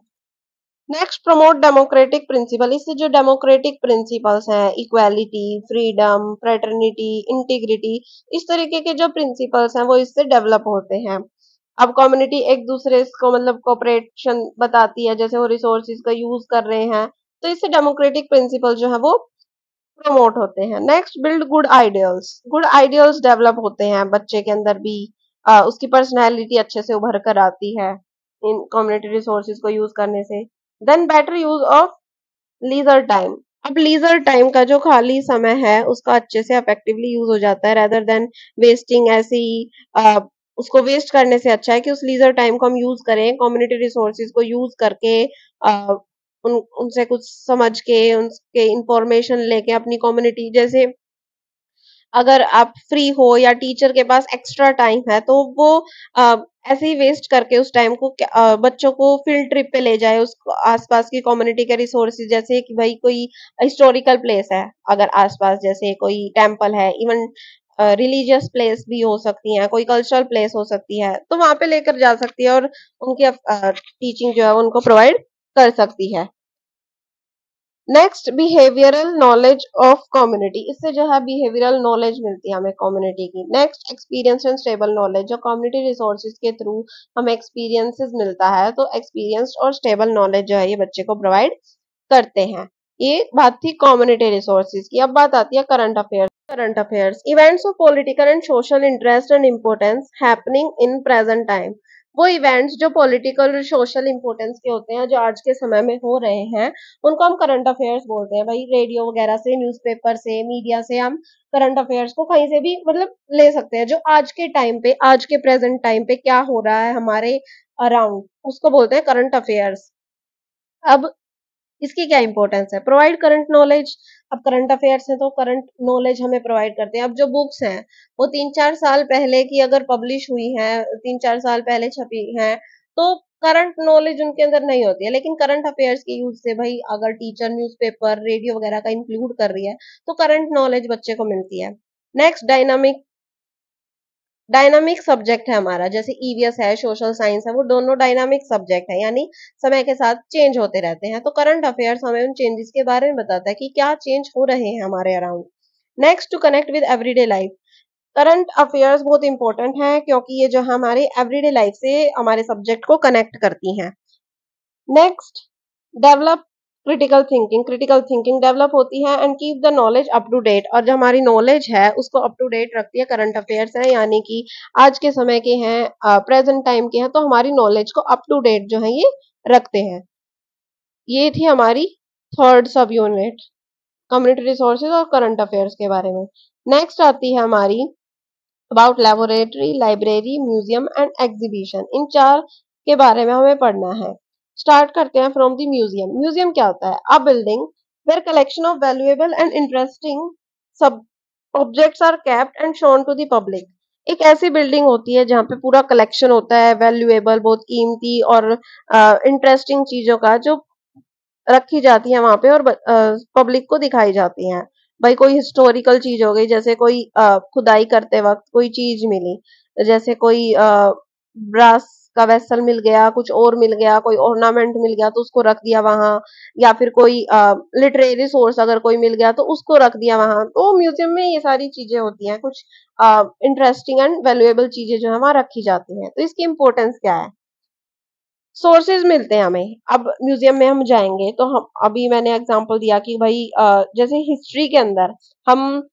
नेक्स्ट प्रमोट डेमोक्रेटिक प्रिंसिपल, इससे जो डेमोक्रेटिक प्रिंसिपल्स हैं, इक्वालिटी, फ्रीडम, फ्रेटर्निटी, इंटीग्रिटी, इस तरीके के जो प्रिंसिपल्स हैं वो इससे डेवलप होते हैं। अब कम्युनिटी एक दूसरे को मतलब कोऑपरेशन बताती है, जैसे वो रिसोर्सेज का यूज कर रहे हैं, तो इससे डेमोक्रेटिक प्रिंसिपल जो है वो प्रमोट होते हैं। Next build good ideals, good ideals develop होते हैं बच्चे के अंदर भी, उसकी पर्सनैलिटी अच्छे से उभर कर आती है इन कम्युनिटी रिसोर्सेज को यूज करने से। Then better use of leisure time, अब लीजर टाइम का जो खाली समय है उसका अच्छे से इफेक्टिवली यूज हो जाता है, रेदर देन वेस्टिंग ऐसे ही उसको वेस्ट करने से अच्छा है कि उस लीजर टाइम को हम यूज करें कम्युनिटी रिसोर्सेज को यूज करके, उनसे कुछ समझ के उनके इंफॉर्मेशन लेके अपनी कम्युनिटी, जैसे अगर आप फ्री हो या टीचर के पास एक्स्ट्रा टाइम है तो वो ऐसे ही वेस्ट करके उस टाइम को बच्चों को फील्ड ट्रिप पे ले जाए, उस आसपास की कम्युनिटी के रिसोर्सेज, जैसे कि भाई कोई हिस्टोरिकल प्लेस है अगर आसपास, जैसे कोई टेम्पल है, इवन रिलीजियस प्लेस भी हो सकती है, कोई कल्चरल प्लेस हो सकती है, तो वहां पे लेकर जा सकती है और उनकी टीचिंग जो है उनको प्रोवाइड कर सकती है। Next, behavioural knowledge of community, इससे जो है बिहेवियरल नॉलेज मिलती है हमें कम्युनिटी की। Next, experience and stable knowledge, जो कम्युनिटी रिसोर्सेज के थ्रू हमें एक्सपीरियंसेस मिलता है, तो एक्सपीरियंस और स्टेबल नॉलेज जो है ये बच्चे को प्रोवाइड करते हैं। ये बात थी कम्युनिटी रिसोर्सेज की। अब बात आती है current affairs. Current affairs, events of political and social interest and importance happening in present time, वो इवेंट्स जो पॉलिटिकल और सोशल इंपोर्टेंस के होते हैं, जो आज के समय में हो रहे हैं, उनको हम करंट अफेयर्स बोलते हैं। भाई रेडियो वगैरह से, न्यूज़पेपर से, मीडिया से हम करंट अफेयर्स को कहीं से भी मतलब ले सकते हैं, जो आज के टाइम पे, आज के प्रेजेंट टाइम पे क्या हो रहा है हमारे अराउंड, उसको बोलते हैं करंट अफेयर्स। अब इसकी क्या इंपॉर्टेंस है? Provide current knowledge. अब करंट अफेयर्स है तो करंट नॉलेज हमें प्रोवाइड करते हैं। अब जो बुक्स हैं वो 3-4 साल पहले की अगर पब्लिश हुई हैं, 3-4 साल पहले छपी हैं, तो करंट नॉलेज उनके अंदर नहीं होती है। लेकिन करंट अफेयर्स के यूज से भाई अगर टीचर न्यूज़पेपर, रेडियो वगैरह का इंक्लूड कर रही है तो करंट नॉलेज बच्चे को मिलती है। Next, dynamic. डायनामिक सब्जेक्ट है हमारा, जैसे ईवीएस है, सोशल साइंस है, वो दोनों डायनामिक सब्जेक्ट है, यानी समय के साथ चेंज होते रहते हैं। तो करंट अफेयर्स हमें उन चेंजेस के बारे में बताता है कि क्या चेंज हो रहे हैं हमारे around. Next, to connect with everyday life, current affairs बहुत इंपॉर्टेंट है क्योंकि ये जो हमारे एवरीडे लाइफ से हमारे सब्जेक्ट को कनेक्ट करती हैं। Next, develop critical thinking. Critical thinking develop होती है and keep the knowledge up to date, और जो हमारी नॉलेज है उसको अप टू डेट रखती है। करंट अफेयर्स है यानी कि आज के समय के हैं, प्रेजेंट टाइम के हैं, तो हमारी नॉलेज को अप टू डेट जो है ये रखते हैं। ये थी हमारी third sub unit, community resources और करंट अफेयर्स के बारे में। नेक्स्ट आती है हमारी about laboratory, library, museum and exhibition. इन चार के बारे में हमें पढ़ना है। स्टार्ट करते हैं फ्रॉम द म्यूजियम। म्यूजियम क्या होता है? A building where collection of valuable and interesting sub objects are kept and shown to the public. एक ऐसी बिल्डिंग होती है जहाँ पे पूरा कलेक्शन होता है वैल्यूएबल, बहुत कीमती और इंटरेस्टिंग चीजों का, जो रखी जाती है वहां पे और पब्लिक को दिखाई जाती हैं। भाई कोई हिस्टोरिकल चीज हो गई, जैसे कोई खुदाई करते वक्त कोई चीज मिली, जैसे कोई ब्रास का वेसल मिल गया, कुछ और मिल गया, कोई ऑर्नामेंट मिल गया तो उसको रख दिया वहां, या फिर कोई लिटरेरी सोर्स अगर कोई मिल गया तो उसको रख दिया वहां। तो म्यूजियम में ये सारी चीजें होती हैं, कुछ इंटरेस्टिंग एंड वैल्यूएबल चीजें जो है वहां रखी जाती हैं। तो इसकी इंपॉर्टेंस क्या है? सोर्सेज मिलते हैं हमें। अब म्यूजियम में हम जाएंगे तो हम, अभी मैंने एग्जांपल दिया कि भाई जैसे हिस्ट्री के अंदर हम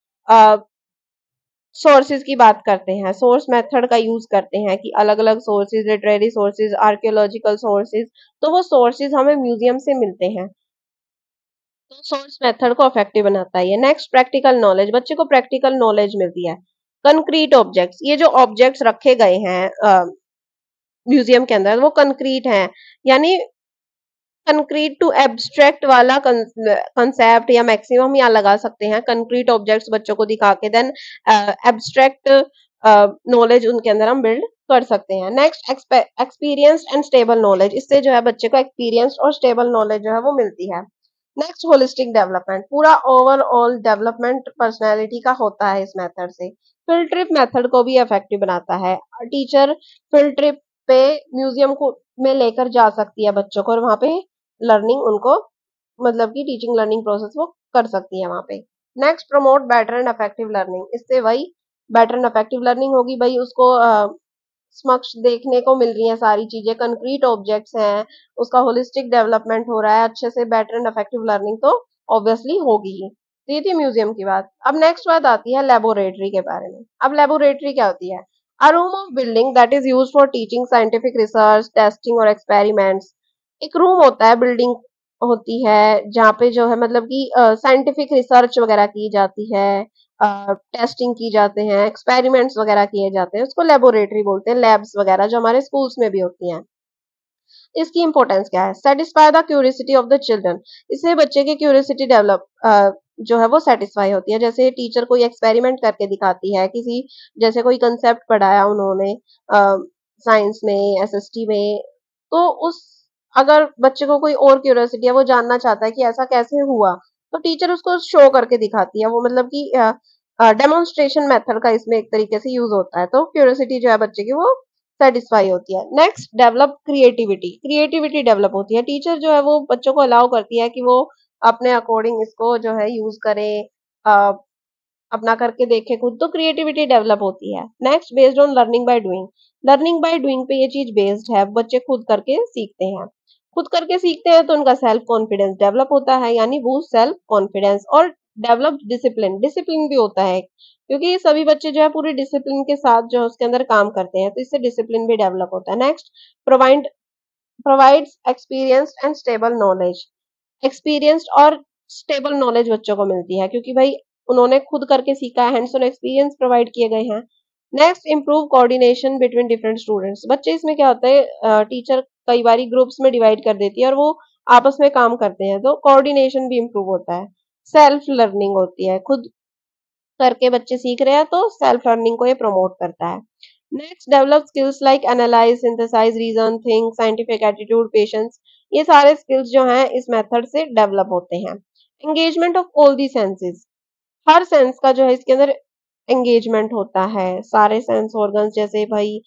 सोर्सेज की बात करते हैं, सोर्स मेथड का यूज करते हैं कि अलग अलग sources, literary sources, archaeological sources, तो वो सोर्सेज हमें म्यूजियम से मिलते हैं। तो सोर्स मेथड को इफेक्टिव बनाता है ये। नेक्स्ट, प्रैक्टिकल नॉलेज, बच्चे को प्रैक्टिकल नॉलेज मिलती है। कंक्रीट ऑब्जेक्ट्स, ये जो ऑब्जेक्ट्स रखे गए हैं म्यूजियम के अंदर वो कंक्रीट हैं, यानी कंक्रीट टू एब्स्ट्रैक्ट वाला कंसेप्ट या मैक्सिमम यहाँ लगा सकते हैं। कंक्रीट ऑब्जेक्ट्स बच्चों को दिखा के देन एब्स्ट्रैक्ट नॉलेज उनके अंदर हम बिल्ड कर सकते हैं। Next, experience and stable knowledge, इससे जो है बच्चे को एक्सपीरियंस और स्टेबल नॉलेज जो है वो मिलती है। नेक्स्ट, होलिस्टिक डेवलपमेंट, पूरा ओवरऑल डेवलपमेंट पर्सनैलिटी का होता है इस मेथड से। फील्ड ट्रिप मेथड को भी इफेक्टिव बनाता है। टीचर फील्ड ट्रिप पे म्यूजियम को में लेकर जा सकती है बच्चों को, और वहां पे लर्निंग उनको, मतलब कि टीचिंग लर्निंग प्रोसेस वो कर सकती है वहां पे। Next, promote better and effective learning, इससे वही बेटर एंड इफेक्टिव लर्निंग होगी। भाई उसको समक्ष देखने को मिल रही हैं सारी चीजें, कंक्रीट ऑब्जेक्ट्स हैं, उसका होलिस्टिक डेवलपमेंट हो रहा है अच्छे से, बेटर एंड इफेक्टिव लर्निंग तो ऑब्वियसली होगी ही। तो ये थी म्यूजियम की बात। अब नेक्स्ट बात आती है लेबोरेटरी के बारे में। अब लेबोरेटरी क्या होती है? अ room of building that is used for teaching, scientific research, testing और एक्सपेरिमेंट्स। एक रूम होता है, बिल्डिंग होती है जहाँ पे जो है मतलब कि साइंटिफिक रिसर्च वगैरह की जाती है, टेस्टिंग की जाते हैं, एक्सपेरिमेंट्स वगैरह किए जाते हैं, उसको लेबोरेटरी बोलते हैं। लैब्स वगैरह जो हमारे स्कूल्स में भी होती हैं। इसकी इंपॉर्टेंस क्या है? Satisfy the curiosity of the children, इससे बच्चे की क्यूरियोसिटी डेवलप जो है वो सेटिस्फाई होती है। जैसे टीचर कोई एक्सपेरिमेंट करके दिखाती है, किसी जैसे कोई कंसेप्ट पढ़ाया उन्होंने साइंस में, एसएसटी में, तो उस अगर बच्चे को कोई और क्यूरियोसिटी है, वो जानना चाहता है कि ऐसा कैसे हुआ, तो टीचर उसको शो करके दिखाती है। वो मतलब कि डेमोन्स्ट्रेशन मेथड का इसमें एक तरीके से यूज होता है, तो क्यूरियोसिटी जो है बच्चे की वो सेटिस्फाई होती है। Next, develop creativity. Creativity develop होती है। टीचर जो है वो बच्चों को अलाउ करती है कि वो अपने अकॉर्डिंग इसको जो है यूज करे, अ, अपना करके देखे खुद, तो क्रिएटिविटी डेवलप होती है। Next, based on learning by doing. Learning by doing पे ये चीज बेस्ड है, बच्चे खुद करके सीखते हैं। खुद करके सीखते हैं तो उनका सेल्फ कॉन्फिडेंस डेवलप होता है, यानी बूस्ट सेल्फ कॉन्फिडेंस। और डेवलप डिसिप्लिन, डिसिप्लिन भी होता है, क्योंकि सभी बच्चे जो है पूरे डिसिप्लिन के साथ जो है उसके अंदर काम करते हैं, तो इससे डिसिप्लिन भी डेवलप होता है। Next, provide provides experienced and stable knowledge. Experienced और स्टेबल नॉलेज बच्चों को मिलती है, क्योंकि भाई उन्होंने खुद करके सीखा है, हैंड्स ऑन एक्सपीरियंस प्रोवाइड किए गए हैं। Next, improve coordination between different students. बच्चे इसमें क्या होता है, टीचर कई बार ग्रुप्स में डिवाइड कर देती है और वो आपस में काम करते हैं, तो कोऑर्डिनेशन भी इंप्रूव होता है। सेल्फ लर्निंग होती है, खुद करके बच्चे सीख रहे हैं, तो सेल्फ लर्निंग को ये प्रमोट करता है। Next, develop skills like analyse, synthesise, reason, think, scientific attitude, patience. ये सारे स्किल्स जो हैं इस मेथड से डेवलप होते हैं। Engagement of all the senses. Her sense का जो है इसके अंदर एंगेजमेंट होता है। सारे सेंस ऑर्गन्स, जैसे भाई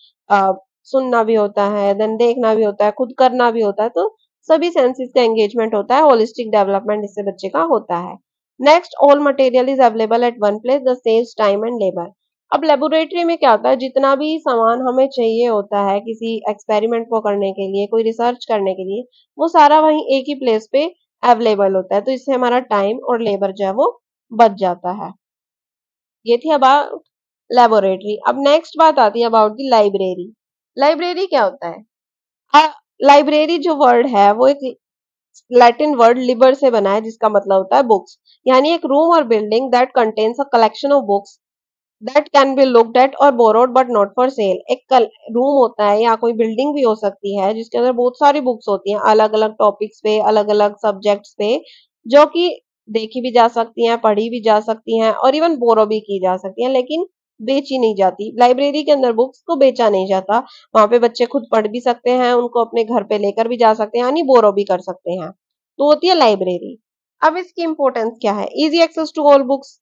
सुनना भी होता है, देन देखना भी होता है, खुद करना भी होता है, तो सभी सेंसेस का एंगेजमेंट होता है। होलिस्टिक डेवलपमेंट इससे बच्चे का होता है। Next, all material is available at one place, the saves time and labour. अब लेबोरेटरी में क्या होता है, जितना भी सामान हमें चाहिए होता है किसी एक्सपेरिमेंट को करने के लिए, कोई रिसर्च करने के लिए, वो सारा वहीं एक ही प्लेस पे अवेलेबल होता है, तो इससे हमारा टाइम और लेबर जो है वो बच जाता है। ये थी अबाउट लेबोरेटरी। अब नेक्स्ट बात आती है अबाउट द लाइब्रेरी। लाइब्रेरी क्या होता है? लाइब्रेरी जो वर्ड है वो एक लैटिन वर्ड लिबर से बना है, जिसका मतलब होता है बुक्स, यानी एक room or building that contains a collection of books that can be looked at or borrowed but not for sale. एक रूम होता है या कोई बिल्डिंग भी हो सकती है जिसके अंदर बहुत सारी बुक्स होती हैं, अलग अलग टॉपिक्स पे, अलग अलग सब्जेक्ट्स पे, जो कि देखी भी जा सकती हैं, पढ़ी भी जा सकती हैं, और इवन बोरो भी की जा सकती हैं, लेकिन बेची नहीं जाती। लाइब्रेरी के अंदर बुक्स को बेचा नहीं जाता, वहां पे बच्चे खुद पढ़ भी सकते हैं, उनको अपने घर पे लेकर भी जा सकते हैं, यानी बोरो भी कर सकते हैं, तो होती है लाइब्रेरी। अब इसकी इंपॉर्टेंस क्या है? Easy access to all books.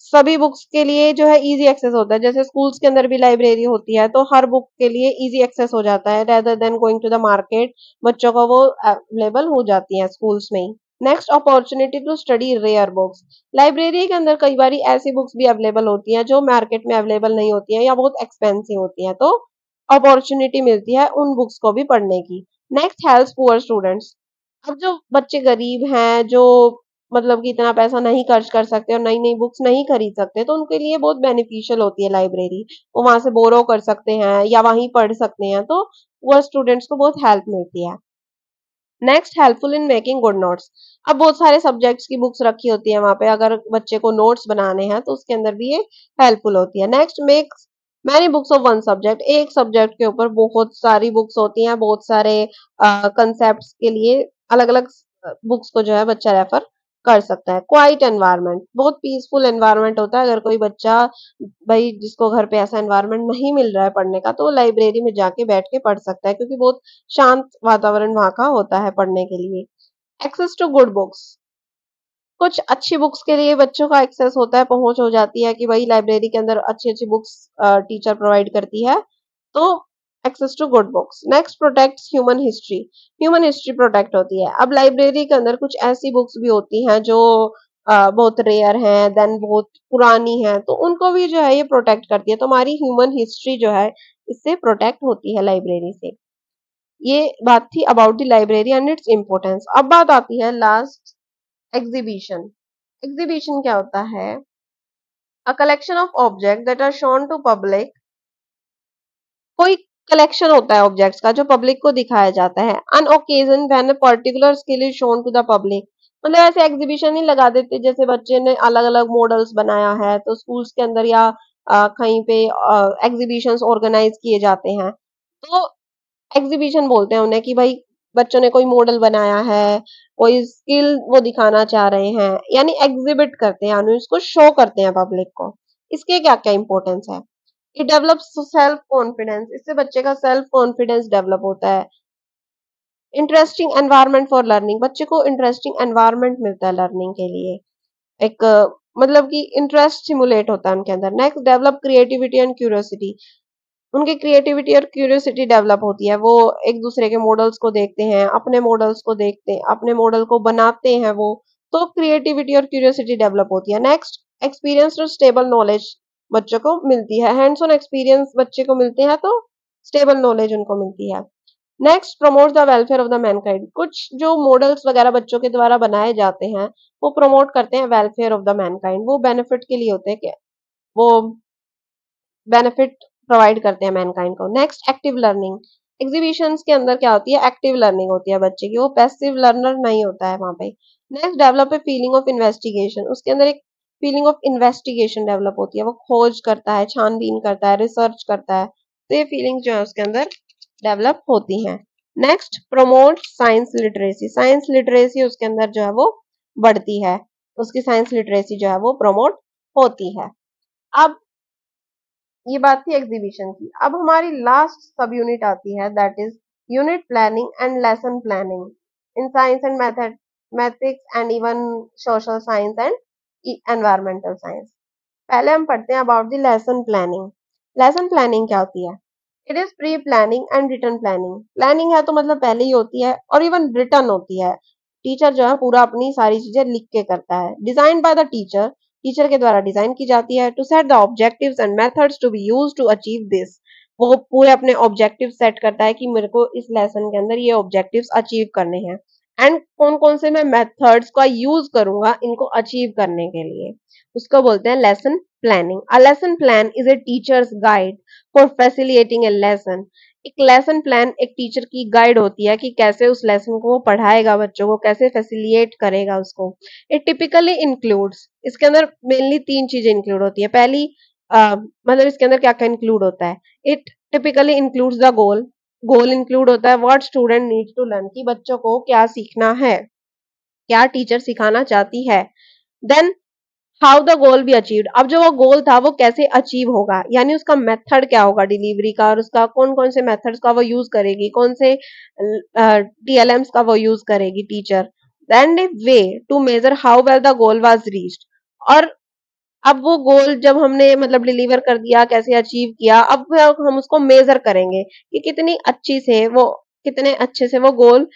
सभी बुक्स के लिए जो है इजी एक्सेस होता है, जैसे स्कूल्स के अंदर भी लाइब्रेरी होती है, तो हर बुक के लिए इजी एक्सेस हो जाता है, rather than going to the market, बच्चों को वो अवेलेबल हो जाती है स्कूल्स में ही। Next, opportunity to study rare books. Library के अंदर कई बार ऐसी बुक्स भी अवेलेबल होती हैं जो मार्केट में अवेलेबल नहीं होती हैं या बहुत एक्सपेंसिव होती हैं, तो अपॉर्चुनिटी मिलती है उन बुक्स को भी पढ़ने की। Next, help poor students. अब जो बच्चे गरीब हैं, जो मतलब कि इतना पैसा नहीं खर्च कर सकते और नई नई बुक्स नहीं खरीद सकते, तो उनके लिए बहुत बेनिफिशियल होती है लाइब्रेरी। वो वहां से बोरो कर सकते हैं या वहीं पढ़ सकते हैं, तो वह स्टूडेंट्स को बहुत हेल्प मिलती है। Next, helpful in making good notes. अब बहुत सारे सब्जेक्ट्स की बुक्स रखी होती है वहां पे, अगर बच्चे को नोट्स बनाने हैं तो उसके अंदर भी ये हेल्पफुल होती है। Next, make many books of one subject. एक सब्जेक्ट के ऊपर बहुत सारी बुक्स होती हैं, बहुत सारे कंसेप्ट के लिए अलग अलग बुक्स को जो है बच्चा रेफर कर सकता है। क्वाइट एनवायरनमेंट, बहुत पीसफुल एनवायरनमेंट होता है। अगर कोई बच्चा, भाई जिसको घर पे ऐसा एनवायरनमेंट नहीं मिल रहा है पढ़ने का, तो वो लाइब्रेरी में जाके बैठ के पढ़ सकता है, क्योंकि बहुत शांत वातावरण वहां का होता है पढ़ने के लिए। Access to good books. कुछ अच्छी बुक्स के लिए बच्चों का एक्सेस होता है, पहुंच हो जाती है कि भाई लाइब्रेरी के अंदर अच्छी अच्छी बुक्स टीचर प्रोवाइड करती है, तो access to good books. Next, protects human history. Human history protect होती है। अब लाइब्रेरी के अंदर कुछ ऐसी बुक्स भी होती हैं जो बहुत रेयर हैं, देन बहुत पुरानी हैं, तो उनको भी जो है ये प्रोटेक्ट करती है, तो हमारी ह्यूमन हिस्ट्री जो है इससे प्रोटेक्ट होती है लाइब्रेरी से। ये बात थी about the library and its importance. अब बात आती है लास्ट, एग्जीबिशन। एग्जीबिशन क्या होता है? A collection of object that are shown to public. कोई कलेक्शन होता है ऑब्जेक्ट्स का जो पब्लिक को दिखाया जाता है। An occasion when a particular skill is shown to the public. मतलब ऐसे एग्जीबिशन ही लगा देते, जैसे बच्चे ने अलग अलग मॉडल्स बनाया है, तो स्कूल्स के अंदर या कहीं पे एग्जीबिशंस ऑर्गेनाइज किए जाते हैं, तो एग्जीबिशन बोलते हैं उन्हें, कि भाई बच्चों ने कोई मॉडल बनाया है, कोई स्किल वो दिखाना चाह रहे हैं, यानी एग्जिबिट करते हैं, यानी उसको शो करते हैं पब्लिक को। इसके क्या क्या इंपॉर्टेंस है? इट डेवलप्स सेल्फ कॉन्फिडेंस, इससे बच्चे का सेल्फ कॉन्फिडेंस डेवलप होता है। इंटरेस्टिंग एनवायरनमेंट फॉर लर्निंग, बच्चे को इंटरेस्टिंग एनवायरनमेंट मिलता है लर्निंग के लिए। एक मतलब कि इंटरेस्ट स्टिमुलेट होता है उनके अंदर। Next, develop creativity and curiosity, उनकी क्रिएटिविटी और क्यूरियोसिटी डेवलप होती है। वो एक दूसरे के मॉडल्स को देखते हैं, अपने मॉडल्स को देखते हैं, अपने मॉडल को बनाते हैं वो, तो क्रिएटिविटी और क्यूरियोसिटी डेवलप होती है। नेक्स्ट, एक्सपीरियंस और स्टेबल नॉलेज बच्चों को मिलती है, हैंड्स ऑन एक्सपीरियंस बच्चे को मिलते हैं तो स्टेबल नॉलेज उनको मिलती है। Next, promote the welfare of the Mankind, कुछ जो मॉडल्स वगैरह बच्चों के द्वारा बनाए जाते हैं वो प्रमोट करते हैं वेलफेयर ऑफ द मैनकाइंड, वो बेनिफिट के लिए होते हैं कि वो बेनिफिट प्रोवाइड करते हैं मैनकाइंड को। नेक्स्ट, एक्टिव लर्निंग, एग्जीबिशंस के अंदर क्या होती है, एक्टिव लर्निंग होती है बच्चे की, वो पैसिव लर्नर नहीं होता है वहां पे। Next, develop a feeling of investigation, उसके अंदर एक फीलिंग ऑफ इन्वेस्टिगेशन डेवलप होती है, वो खोज करता है, छानबीन करता है, रिसर्च करता है, तो ये फीलिंग जो है उसके अंदर डेवलप होती हैं। Next, promote science literacy, science literacy उसके अंदर जो है वो बढ़ती है, उसकी साइंस लिटरेसी जो है वो प्रमोट होती है। अब ये बात थी एग्जीबिशन की। अब हमारी लास्ट सब यूनिट आती है, that is unit planning and lesson planning in science and mathematics and even social science and environmental science. पहले हम पढ़ते हैं about the lesson planning. Lesson planning क्या होती है? It is pre planning and return planning. Planning है तो मतलब पहले ही होती है, और इवन रिटर्न होती है, टीचर जो है पूरा अपनी सारी चीजें लिख के करता है। Design by the teacher, teacher के द्वारा डिजाइन की जाती है। To set the objectives and methods to be used to achieve this, वो पूरे अपने ऑब्जेक्टिव सेट करता है कि मेरे को इस लेसन के अंदर ये ऑब्जेक्टिव्स अचीव करने हैं, एंड कौन कौन से मैं मेथड्स का यूज करूंगा इनको अचीव करने के लिए, उसको बोलते हैं lesson planning. A lesson plan is a teachers guide for facilitating A lesson. एक लेसन प्लान एक टीचर की गाइड होती है कि कैसे उस लेसन को वो पढ़ाएगा, बच्चों को कैसे फैसिलिटेट करेगा उसको। इट टिपिकली इंक्लूड्स, इसके अंदर मेनली तीन चीजें इंक्लूड होती है। पहली मतलब इसके अंदर क्या क्या इंक्लूड होता है? It typically includes the goal, goal include होता है what student needs to learn, कि बच्चों को क्या सीखना है, क्या टीचर सिखाना चाहती है। Then how the goal be achieved, अब जो वो गोल था वो कैसे अचीव होगा, यानी उसका मेथड क्या होगा डिलीवरी का, और उसका कौन कौन से मेथड्स का वो यूज करेगी, कौन से टीएलएम्स का वो यूज करेगी teacher. Then a way to measure how well the goal was reached, और अब वो गोल जब हमने मतलब डिलीवर कर दिया, कैसे अचीव किया, अब हम उसको मेजर करेंगे कि कितने अच्छे से वो गोल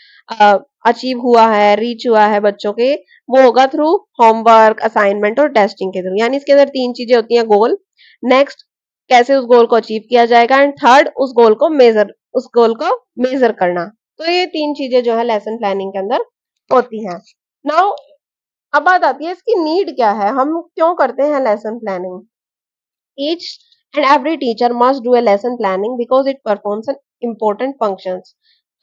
अचीव हुआ है, रीच हुआ है बच्चों के। वो होगा थ्रू होमवर्क, असाइनमेंट और टेस्टिंग के थ्रू। यानी इसके अंदर तीन चीजें होती हैं, गोल, नेक्स्ट कैसे उस गोल को अचीव किया जाएगा, एंड थर्ड उस गोल को मेजर करना। तो ये तीन चीजें जो है लेसन प्लानिंग के अंदर होती हैं। नाउ अब बात आती है इसकी नीड क्या है, हम क्यों करते हैं lesson planning. Each and every teacher must do a lesson planning because it performs an important functions.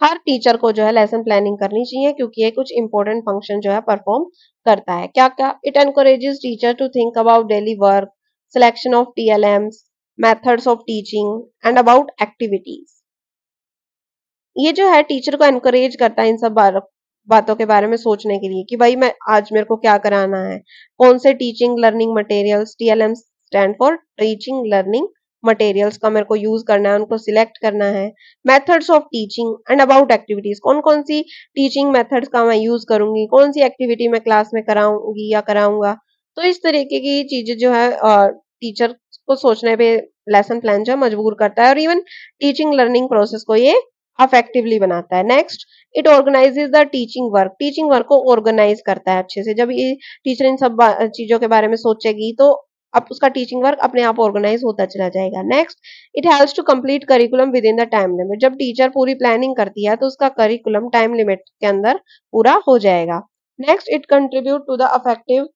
Her teacher को जो है लेसन प्लानिंग करनी चाहिए क्योंकि ये कुछ इंपॉर्टेंट फंक्शन जो है परफॉर्म करता है। क्या क्या? It encourages teacher to think about daily work, selection of TLMs, methods of teaching and about activities. ये जो है टीचर को एनकरेज करता है इन सब बातों के बारे में सोचने के लिए कि भाई मैं आज मेरे को क्या कराना है, कौन से teaching learning materials, TLM stand for teaching learning materials का मेरे को यूज करना है, उनको सिलेक्ट करना है। Methods of teaching and about activities, कौन कौन सी टीचिंग मेथड्स का मैं यूज करूंगी, कौन सी एक्टिविटी मैं क्लास में कराऊंगी या कराऊंगा। तो इस तरीके की चीजें जो है टीचर को सोचने पे लेसन प्लान जो है मजबूर करता है, और इवन टीचिंग लर्निंग प्रोसेस को ये अफेक्टिवली बनाता है। Next, it organises the teaching work को ऑर्गेनाइज करता है अच्छे से। जब ये टीचर इन सब चीजों के बारे में सोचेगी तो अब उसका टीचिंग वर्क अपने आप ऑर्गेनाइज होता चला जाएगा। Next, it helps to complete curriculum within the time limit, जब टीचर पूरी प्लानिंग करती है तो उसका करिकुलम टाइम लिमिट के अंदर पूरा हो जाएगा। Next, it contribute to the effective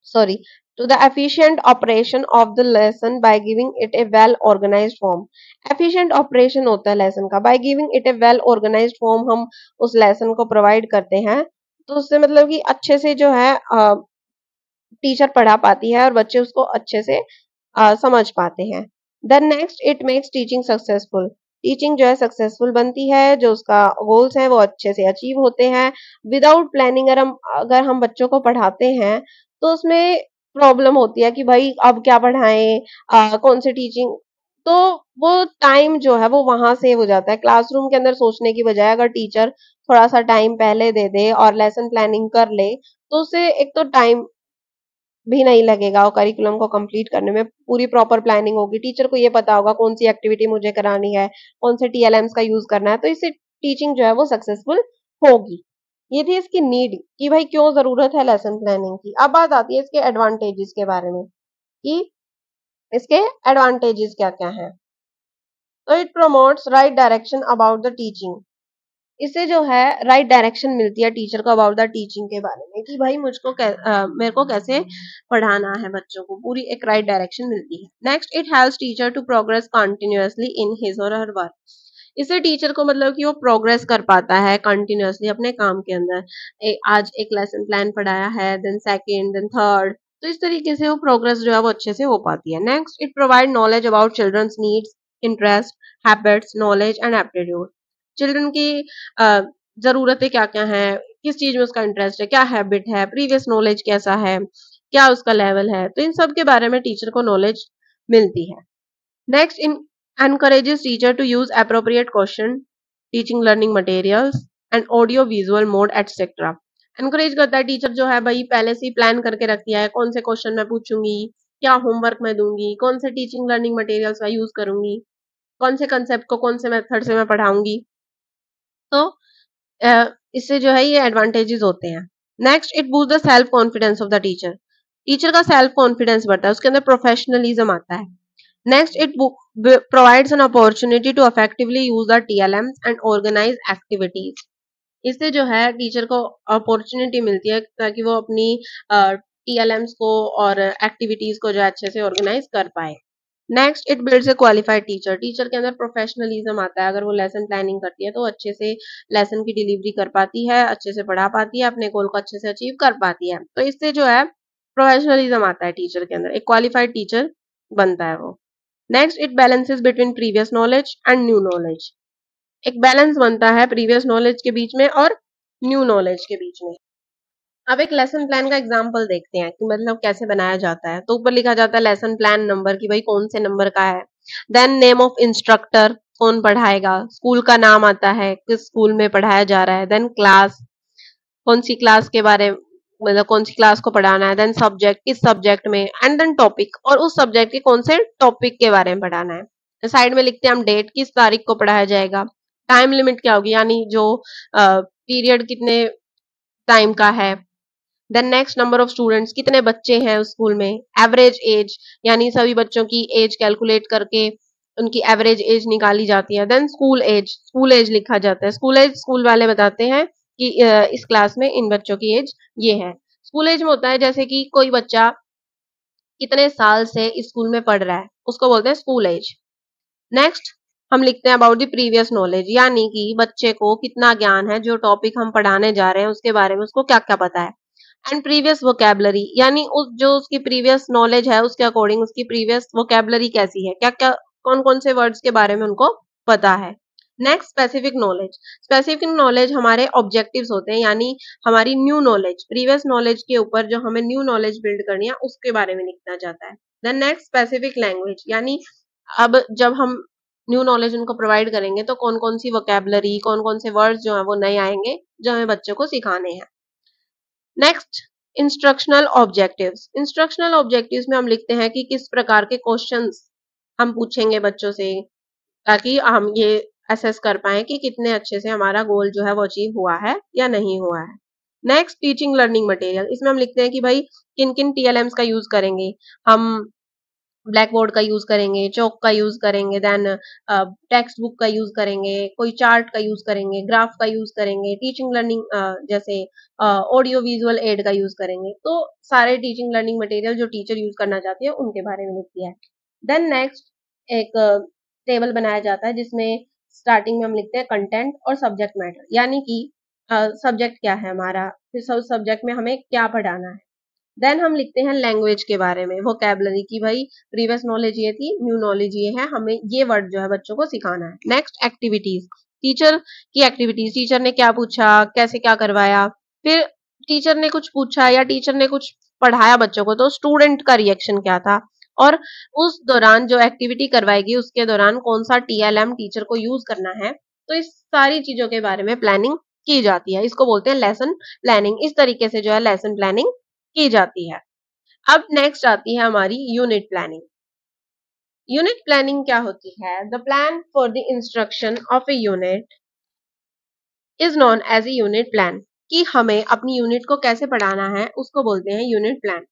sorry to the efficient operation of the lesson by giving it a well organized form। efficient operation होता है lesson का, by giving it a well organized form हम उस lesson को provide करते हैं, तो उससे मतलब कि अच्छे से जो है टीचर पढ़ा पाती है और बच्चे उसको अच्छे से समझ पाते हैं। Then next, it makes teaching successful, teaching जो है सक्सेसफुल बनती है, जो उसका गोल्स हैं वो अच्छे से अचीव होते हैं। विदाउट प्लानिंग अगर हम बच्चों को पढ़ाते हैं तो उसमें प्रॉब्लम होती है कि भाई अब क्या पढ़ाएं, कौन से टीचिंग, तो वो टाइम जो है वो वहां सेव हो जाता है। क्लासरूम के अंदर सोचने की बजाय अगर टीचर थोड़ा सा टाइम पहले दे दे और लेसन प्लानिंग कर ले तो उससे एक तो टाइम भी नहीं लगेगा और करिकुलम को कंप्लीट करने में पूरी प्रॉपर प्लानिंग होगी। टीचर को ये पता होगा कौन सी एक्टिविटी मुझे करानी है, कौन से टीएलएम्स का यूज करना है, तो इससे टीचिंग जो है वो सक्सेसफुल होगी। ये थी इसकी नीड कि भाई क्यों जरूरत है लेसन प्लानिंग की। अब बात आती है इसके एडवांटेजेस के बारे में कि इसके एडवांटेजेस क्या क्या हैं। तो it promotes right direction about the teaching. इससे जो है राइट डायरेक्शन मिलती है टीचर को अबाउट द टीचिंग के बारे में कि भाई मेरे को कैसे पढ़ाना है बच्चों को, पूरी एक राइट डायरेक्शन मिलती है। Next, it helps teacher to progress continuously in his or her work. इससे टीचर को मतलब कि वो प्रोग्रेस कर पाता है कंटिन्यूअसली अपने काम के अंदर। आज एक लेसन प्लान पढ़ाया है, देन सेकेंड, देन थर्ड, तो इस तरीके से वो प्रोग्रेस जो है वो अच्छे से हो पाती है। Next, it provide knowledge about children's needs, interest, habits, knowledge and aptitude. Children की अ, ज़रूरतें क्या-क्या हैं, किस चीज़ में उसका इंटरेस्ट है, क्या हैबिट है, प्रीवियस नॉलेज कैसा है, क्या उसका लेवल है, तो इन सब के बारे में टीचर को नॉलेज मिलती है। Next, in encourages teacher to use appropriate question, teaching learning materials and audio visual mode etc. encourage करता है टीचर जो है भाई पहले से ही प्लान करके रख दिया है कौन से क्वेश्चन मैं पूछूंगी, क्या होमवर्क मैं दूंगी, कौन से टीचिंग लर्निंग मटेरियल्स का यूज करूंगी, कौन से कंसेप्ट को कौन से मेथड से मैं पढ़ाऊंगी। तो इससे जो है ये एडवांटेजेस होते हैं। Next, it boost the self confidence of the teacher. Teacher का सेल्फ कॉन्फिडेंस बढ़ता है, उसके अंदर प्रोफेशनलिज्म आता है। Next, it provides an opportunity to effectively use the TLMs and organize activities। इससे जो है टीचर को अपॉर्चुनिटी मिलती है ताकि वो अपनी टीएलएम्स को और एक्टिविटीज को जो है अच्छे से ऑर्गेनाइज कर पाए। Next, it builds A qualified teacher. Teacher के अंदर प्रोफेशनलिज्म आता है, अगर वो लेसन प्लानिंग करती है तो अच्छे से लेसन की डिलीवरी कर पाती है, अच्छे से पढ़ा पाती है, अपने गोल को अच्छे से अचीव कर पाती है। तो इससे जो है प्रोफेशनलिज्म आता है टीचर के अंदर, एक क्वालिफाइड टीचर बनता है वो। Next, it balances between previous knowledge and new knowledge. एक बैलेंस बनता है प्रीवियस नॉलेज के बीच में और न्यू नॉलेज के बीच में। अब एक लेसन प्लान का एग्जांपल देखते हैं कि मतलब कैसे बनाया जाता है। तो ऊपर लिखा जाता है लेसन प्लान नंबर कि भाई कौन से नंबर का है, देन नेम ऑफ इंस्ट्रक्टर, कौन पढ़ाएगा, स्कूल का नाम आता है, किस स्कूल में पढ़ाया जा रहा है, देन क्लास, कौन सी क्लास के बारे मतलब कौन सी क्लास को पढ़ाना है, देन सब्जेक्ट, किस सब्जेक्ट में, एंड देन टॉपिक, और उस सब्जेक्ट के कौन से टॉपिक के बारे में पढ़ाना है। साइड में लिखते हैं हम डेट, किस तारीख को पढ़ाया जाएगा, टाइम लिमिट क्या होगी यानी जो पीरियड कितने टाइम का है, then next number of students, कितने बच्चे हैं उस स्कूल में, एवरेज एज यानी सभी बच्चों की एज कैलकुलेट करके उनकी एवरेज एज निकाली जाती है, देन स्कूल एज लिखा जाता है। स्कूल एज स्कूल वाले बताते हैं कि इस क्लास में इन बच्चों की एज ये है। स्कूल एज में होता है जैसे कि कोई बच्चा कितने साल से इस स्कूल में पढ़ रहा है, उसको बोलते हैं स्कूल एज। नेक्स्ट, हम लिखते हैं अबाउट द प्रीवियस नॉलेज, यानी कि बच्चे को कितना ज्ञान है, जो टॉपिक हम पढ़ाने जा रहे हैं उसके बारे में उसको क्या क्या पता है। एंड प्रीवियस वोकेबलरी, यानी उस जो उसकी प्रीवियस नॉलेज है उसके अकॉर्डिंग उसकी प्रीवियस वोकेबलरी कैसी है, क्या क्या कौन कौन से वर्ड्स के बारे में उनको पता है। Next, specific knowledge. Specific knowledge हमारे ऑब्जेक्टिव्स होते हैं, यानी हमारी न्यू नॉलेज, प्रीवियस नॉलेज के ऊपर जो हमें न्यू नॉलेज बिल्ड करनी है उसके बारे में लिखना जाता है। देन नेक्स्ट, स्पेसिफिक लैंग्वेज, यानी अब जब हम न्यू नॉलेज उनको प्रोवाइड करेंगे तो कौन कौन सी वोकेबलरी, कौन कौन से वर्ड्स जो है वो नए आएंगे जो हमें बच्चों को सिखाने हैं। Next, instructional objectives. Instructional objectives में हम लिखते हैं कि किस प्रकार के क्वेश्चंस हम पूछेंगे बच्चों से ताकि हम ये असेस कर पाए कि कितने अच्छे से हमारा गोल जो है वो अचीव हुआ है या नहीं हुआ है। Next, teaching learning material. इसमें हम लिखते हैं कि भाई किन किन टीएलएम्स का यूज करेंगे हम। ब्लैक बोर्ड का यूज करेंगे, चौक का यूज करेंगे, देन टेक्स्ट बुक का यूज करेंगे, कोई चार्ट का यूज करेंगे, ग्राफ का यूज करेंगे, टीचिंग लर्निंग जैसे ऑडियो विजुअल एड का यूज करेंगे। तो सारे टीचिंग लर्निंग मटेरियल जो टीचर यूज करना चाहती है उनके बारे में लिखती है। देन नेक्स्ट, एक टेबल बनाया जाता है जिसमें स्टार्टिंग में हम लिखते हैं कंटेंट और सब्जेक्ट मैटर, यानी कि सब्जेक्ट क्या है हमारा, फिर सब्जेक्ट में हमें क्या पढ़ाना है, देन हम लिखते हैं लैंग्वेज के बारे में, वोकैबुलरी की, भाई प्रीवियस नॉलेज ये थी, न्यू नॉलेज ये है, हमें ये वर्ड जो है बच्चों को सिखाना है। नेक्स्ट एक्टिविटीज, टीचर की एक्टिविटीज, टीचर ने क्या पूछा, कैसे क्या करवाया, फिर टीचर ने कुछ पूछा या टीचर ने कुछ पढ़ाया बच्चों को तो स्टूडेंट का रिएक्शन क्या था, और उस दौरान जो एक्टिविटी करवाएगी उसके दौरान कौन सा टीएलएम टीचर को यूज करना है। तो इस सारी चीजों के बारे में प्लानिंग की जाती है, इसको बोलते हैं लेसन प्लानिंग। इस तरीके से जो है लेसन प्लानिंग की जाती है। अब नेक्स्ट आती है हमारी यूनिट प्लानिंग। यूनिट प्लानिंग क्या होती है? The plan for the instruction of a unit is known as a unit plan, कि हमें अपनी यूनिट को कैसे पढ़ाना है उसको बोलते हैं यूनिट प्लान।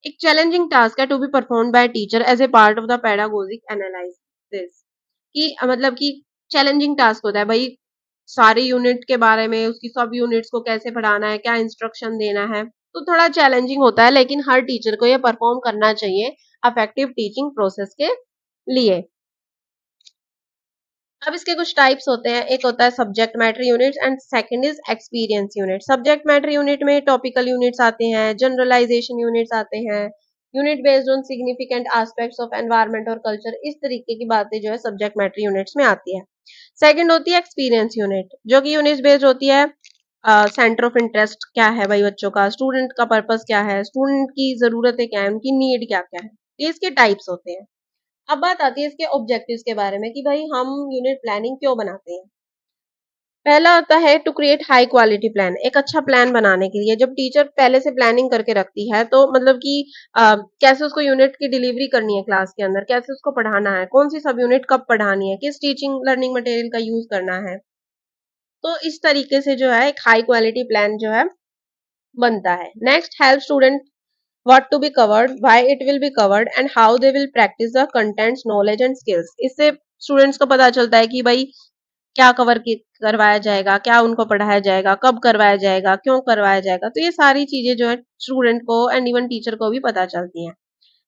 एक चैलेंजिंग टास्क है to be perform by teacher as a part of the pedagogic analysis, कि मतलब कि चैलेंजिंग टास्क होता है भाई, सारे यूनिट के बारे में, उसकी सब यूनिट्स को कैसे पढ़ाना है, क्या इंस्ट्रक्शन देना है, तो थोड़ा चैलेंजिंग होता है, लेकिन हर टीचर को ये परफॉर्म करना चाहिए अफेक्टिव टीचिंग प्रोसेस के लिए। अब इसके कुछ टाइप्स होते हैं, एक होता है subject matter units and second is experience unit. Subject matter unit में टॉपिकल यूनिट्स आते हैं, जनरलाइजेशन यूनिट्स आते हैं, unit based on significant aspects of environment और कल्चर, इस तरीके की बातें जो है सब्जेक्ट मैटर यूनिट्स में आती है। सेकंड होती है एक्सपीरियंस यूनिट, जो कि यूनिट बेस्ड होती है, सेंटर ऑफ इंटरेस्ट क्या है भाई बच्चों का, स्टूडेंट का पर्पस क्या है, स्टूडेंट की जरूरतें क्या है, उनकी नीड क्या क्या है, ये इसके टाइप्स होते हैं। अब बात आती है इसके ऑब्जेक्टिव्स के बारे में, कि भाई हम यूनिट प्लानिंग क्यों बनाते हैं। पहला आता है to create high quality plan, एक अच्छा प्लान बनाने के लिए। जब टीचर पहले से प्लानिंग करके रखती है तो मतलब कि कैसे उसको यूनिट की डिलीवरी करनी है क्लास के अंदर, कैसे उसको पढ़ाना है, कौन सी सब यूनिट कब पढ़ानी है, किस टीचिंग लर्निंग मटेरियल का यूज करना है, तो इस तरीके से जो है एक हाई क्वालिटी प्लान जो है बनता है। Next, help student what to be covered, why it will be covered and how they will practice the contents, knowledge and skills। इससे स्टूडेंट्स को पता चलता है कि भाई क्या करवाया जाएगा, क्या उनको पढ़ाया जाएगा, कब करवाया जाएगा, क्यों करवाया जाएगा, तो ये सारी चीजें जो है स्टूडेंट को एंड इवन टीचर को भी पता चलती हैं।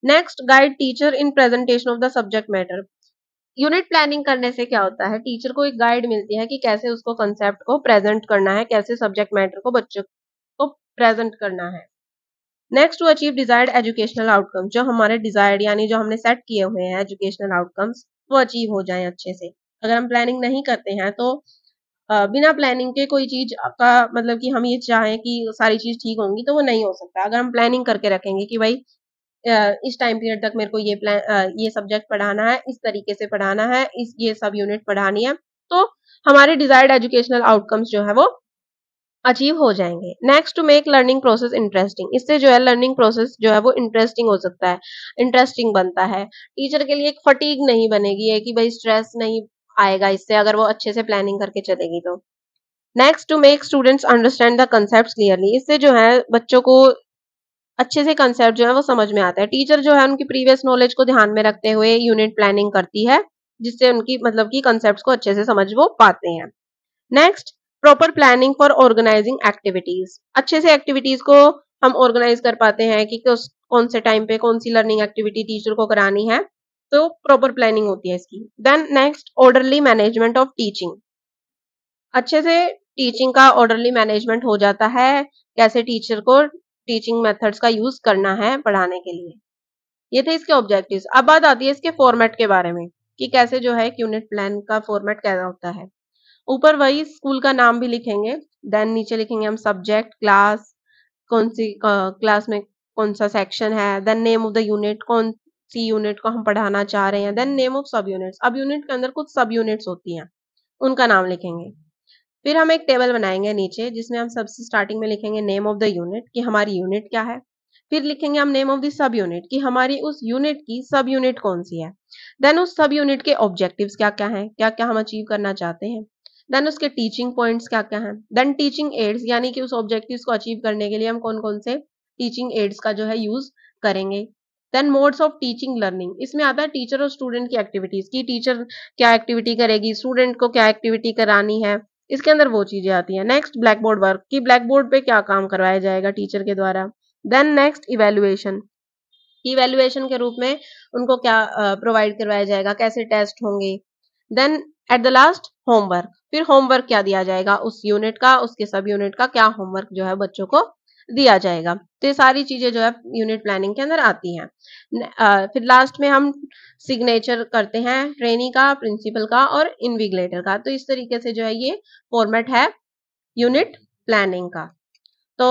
Next, guide teacher in presentation of the subject matter. Unit planning करने से क्या होता है, टीचर को एक गाइड मिलती है कि कैसे उसको कंसेप्ट को प्रेजेंट करना है, कैसे सब्जेक्ट मैटर को बच्चों को प्रेजेंट करना है। Next, to achieve desired educational outcomes, जो हमारे डिजायर्ड यानी जो हमने सेट किए हुए हैं एजुकेशनल आउटकम्स वो अचीव हो जाएं अच्छे से। अगर हम प्लानिंग नहीं करते हैं तो बिना प्लानिंग के कोई चीज का मतलब कि हम ये चाहें कि सारी चीज ठीक होंगी तो वो नहीं हो सकता। अगर हम प्लानिंग करके रखेंगे कि भाई इस टाइम पीरियड तक मेरे को ये सब्जेक्ट पढ़ाना है, इस तरीके से पढ़ाना है, इस ये सब यूनिट पढ़ानी है, तो हमारे डिजायर्ड एजुकेशनल आउटकम्स जो है वो अचीव हो जाएंगे। Next, to make learning process interesting, इससे जो है लर्निंग प्रोसेस जो है वो इंटरेस्टिंग हो सकता है, इंटरेस्टिंग बनता है। टीचर के लिए एक फटीग नहीं बनेगी है कि भाई स्ट्रेस नहीं आएगा इससे, अगर वो अच्छे से प्लानिंग करके चलेगी तो। Next, to make students understand the concept clearly, इससे जो है बच्चों को अच्छे से कंसेप्ट जो है वो समझ में आता है। टीचर जो है उनकी प्रीवियस नॉलेज को ध्यान में रखते हुए यूनिट प्लानिंग करती है, जिससे उनकी मतलब की कंसेप्ट को अच्छे से समझ वो पाते हैं। Next, proper planning for organising activities, अच्छे से एक्टिविटीज को हम ऑर्गेनाइज कर पाते हैं कि कौन से टाइम पे कौन सी लर्निंग एक्टिविटी टीचर को करानी है, तो प्रॉपर प्लानिंग होती है इसकी। Then next, orderly management of teaching, अच्छे से टीचिंग का ऑर्डरली मैनेजमेंट हो जाता है, कैसे टीचर को टीचिंग मेथड्स का यूज करना है पढ़ाने के लिए। ये थे इसके ऑब्जेक्टिव्स। अब बात आती है इसके फॉर्मेट के बारे में, कि कैसे जो है यूनिट प्लान का फॉर्मेट कैसा होता है। ऊपर वही स्कूल का नाम भी लिखेंगे, देन नीचे लिखेंगे हम सब्जेक्ट, क्लास, कौन सी क्लास में कौन सा सेक्शन है, then name of the unit, कौन सी यूनिट को हम पढ़ाना चाह रहे हैं, then name of sub units. अब यूनिट के अंदर कुछ सब यूनिट्स होती हैं, उनका नाम लिखेंगे। फिर हम एक टेबल बनाएंगे नीचे, जिसमें हम सबसे स्टार्टिंग में लिखेंगे नेम ऑफ द यूनिट, कि हमारी यूनिट क्या है। फिर लिखेंगे हम name of the sub unit, कि हमारी उस यूनिट की सब यूनिट कौन सी है। देन उस सब यूनिट के ऑब्जेक्टिव्स क्या क्या हैं, क्या क्या हम अचीव करना चाहते हैं। देन उसके टीचिंग पॉइंट्स क्या क्या हैं। देन टीचिंग एड्स, यानी कि उस ऑब्जेक्टिव्स को अचीव करने के लिए हम कौन कौन से टीचिंग एड्स का जो है यूज करेंगे। Then modes of teaching learning, इसमें आता है टीचर और स्टूडेंट की एक्टिविटीज, की टीचर क्या एक्टिविटी करेगी, स्टूडेंट को क्या एक्टिविटी करानी है, इसके अंदर वो चीजें आती हैं। नेक्स्ट, ब्लैक बोर्ड वर्क, कि ब्लैक बोर्ड पे क्या काम करवाया जाएगा टीचर के द्वारा। देन नेक्स्ट, इवेल्युएशन, इवेल्युएशन के रूप में उनको क्या प्रोवाइड करवाया जाएगा, कैसे टेस्ट होंगे। Then at the last, homework, फिर होमवर्क क्या दिया जाएगा उस यूनिट का, उसके सब यूनिट का क्या होमवर्क जो है बच्चों को दिया जाएगा। तो ये सारी चीजें जो है यूनिट प्लानिंग के अंदर आती हैं। फिर लास्ट में हम सिग्नेचर करते हैं ट्रेनी का, प्रिंसिपल का और इन्विजिलेटर का। तो इस तरीके से जो है ये फॉर्मेट है यूनिट प्लानिंग का। तो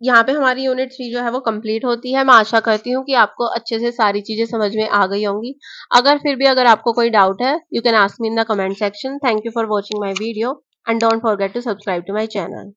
यहाँ पे हमारी यूनिट 3 जो है वो कंप्लीट होती है। मैं आशा करती हूँ कि आपको अच्छे से सारी चीजें समझ में आ गई होंगी। अगर आपको कोई डाउट है, you can ask me in the comment section. Thank you for watching my video and don't forget to subscribe to my channel.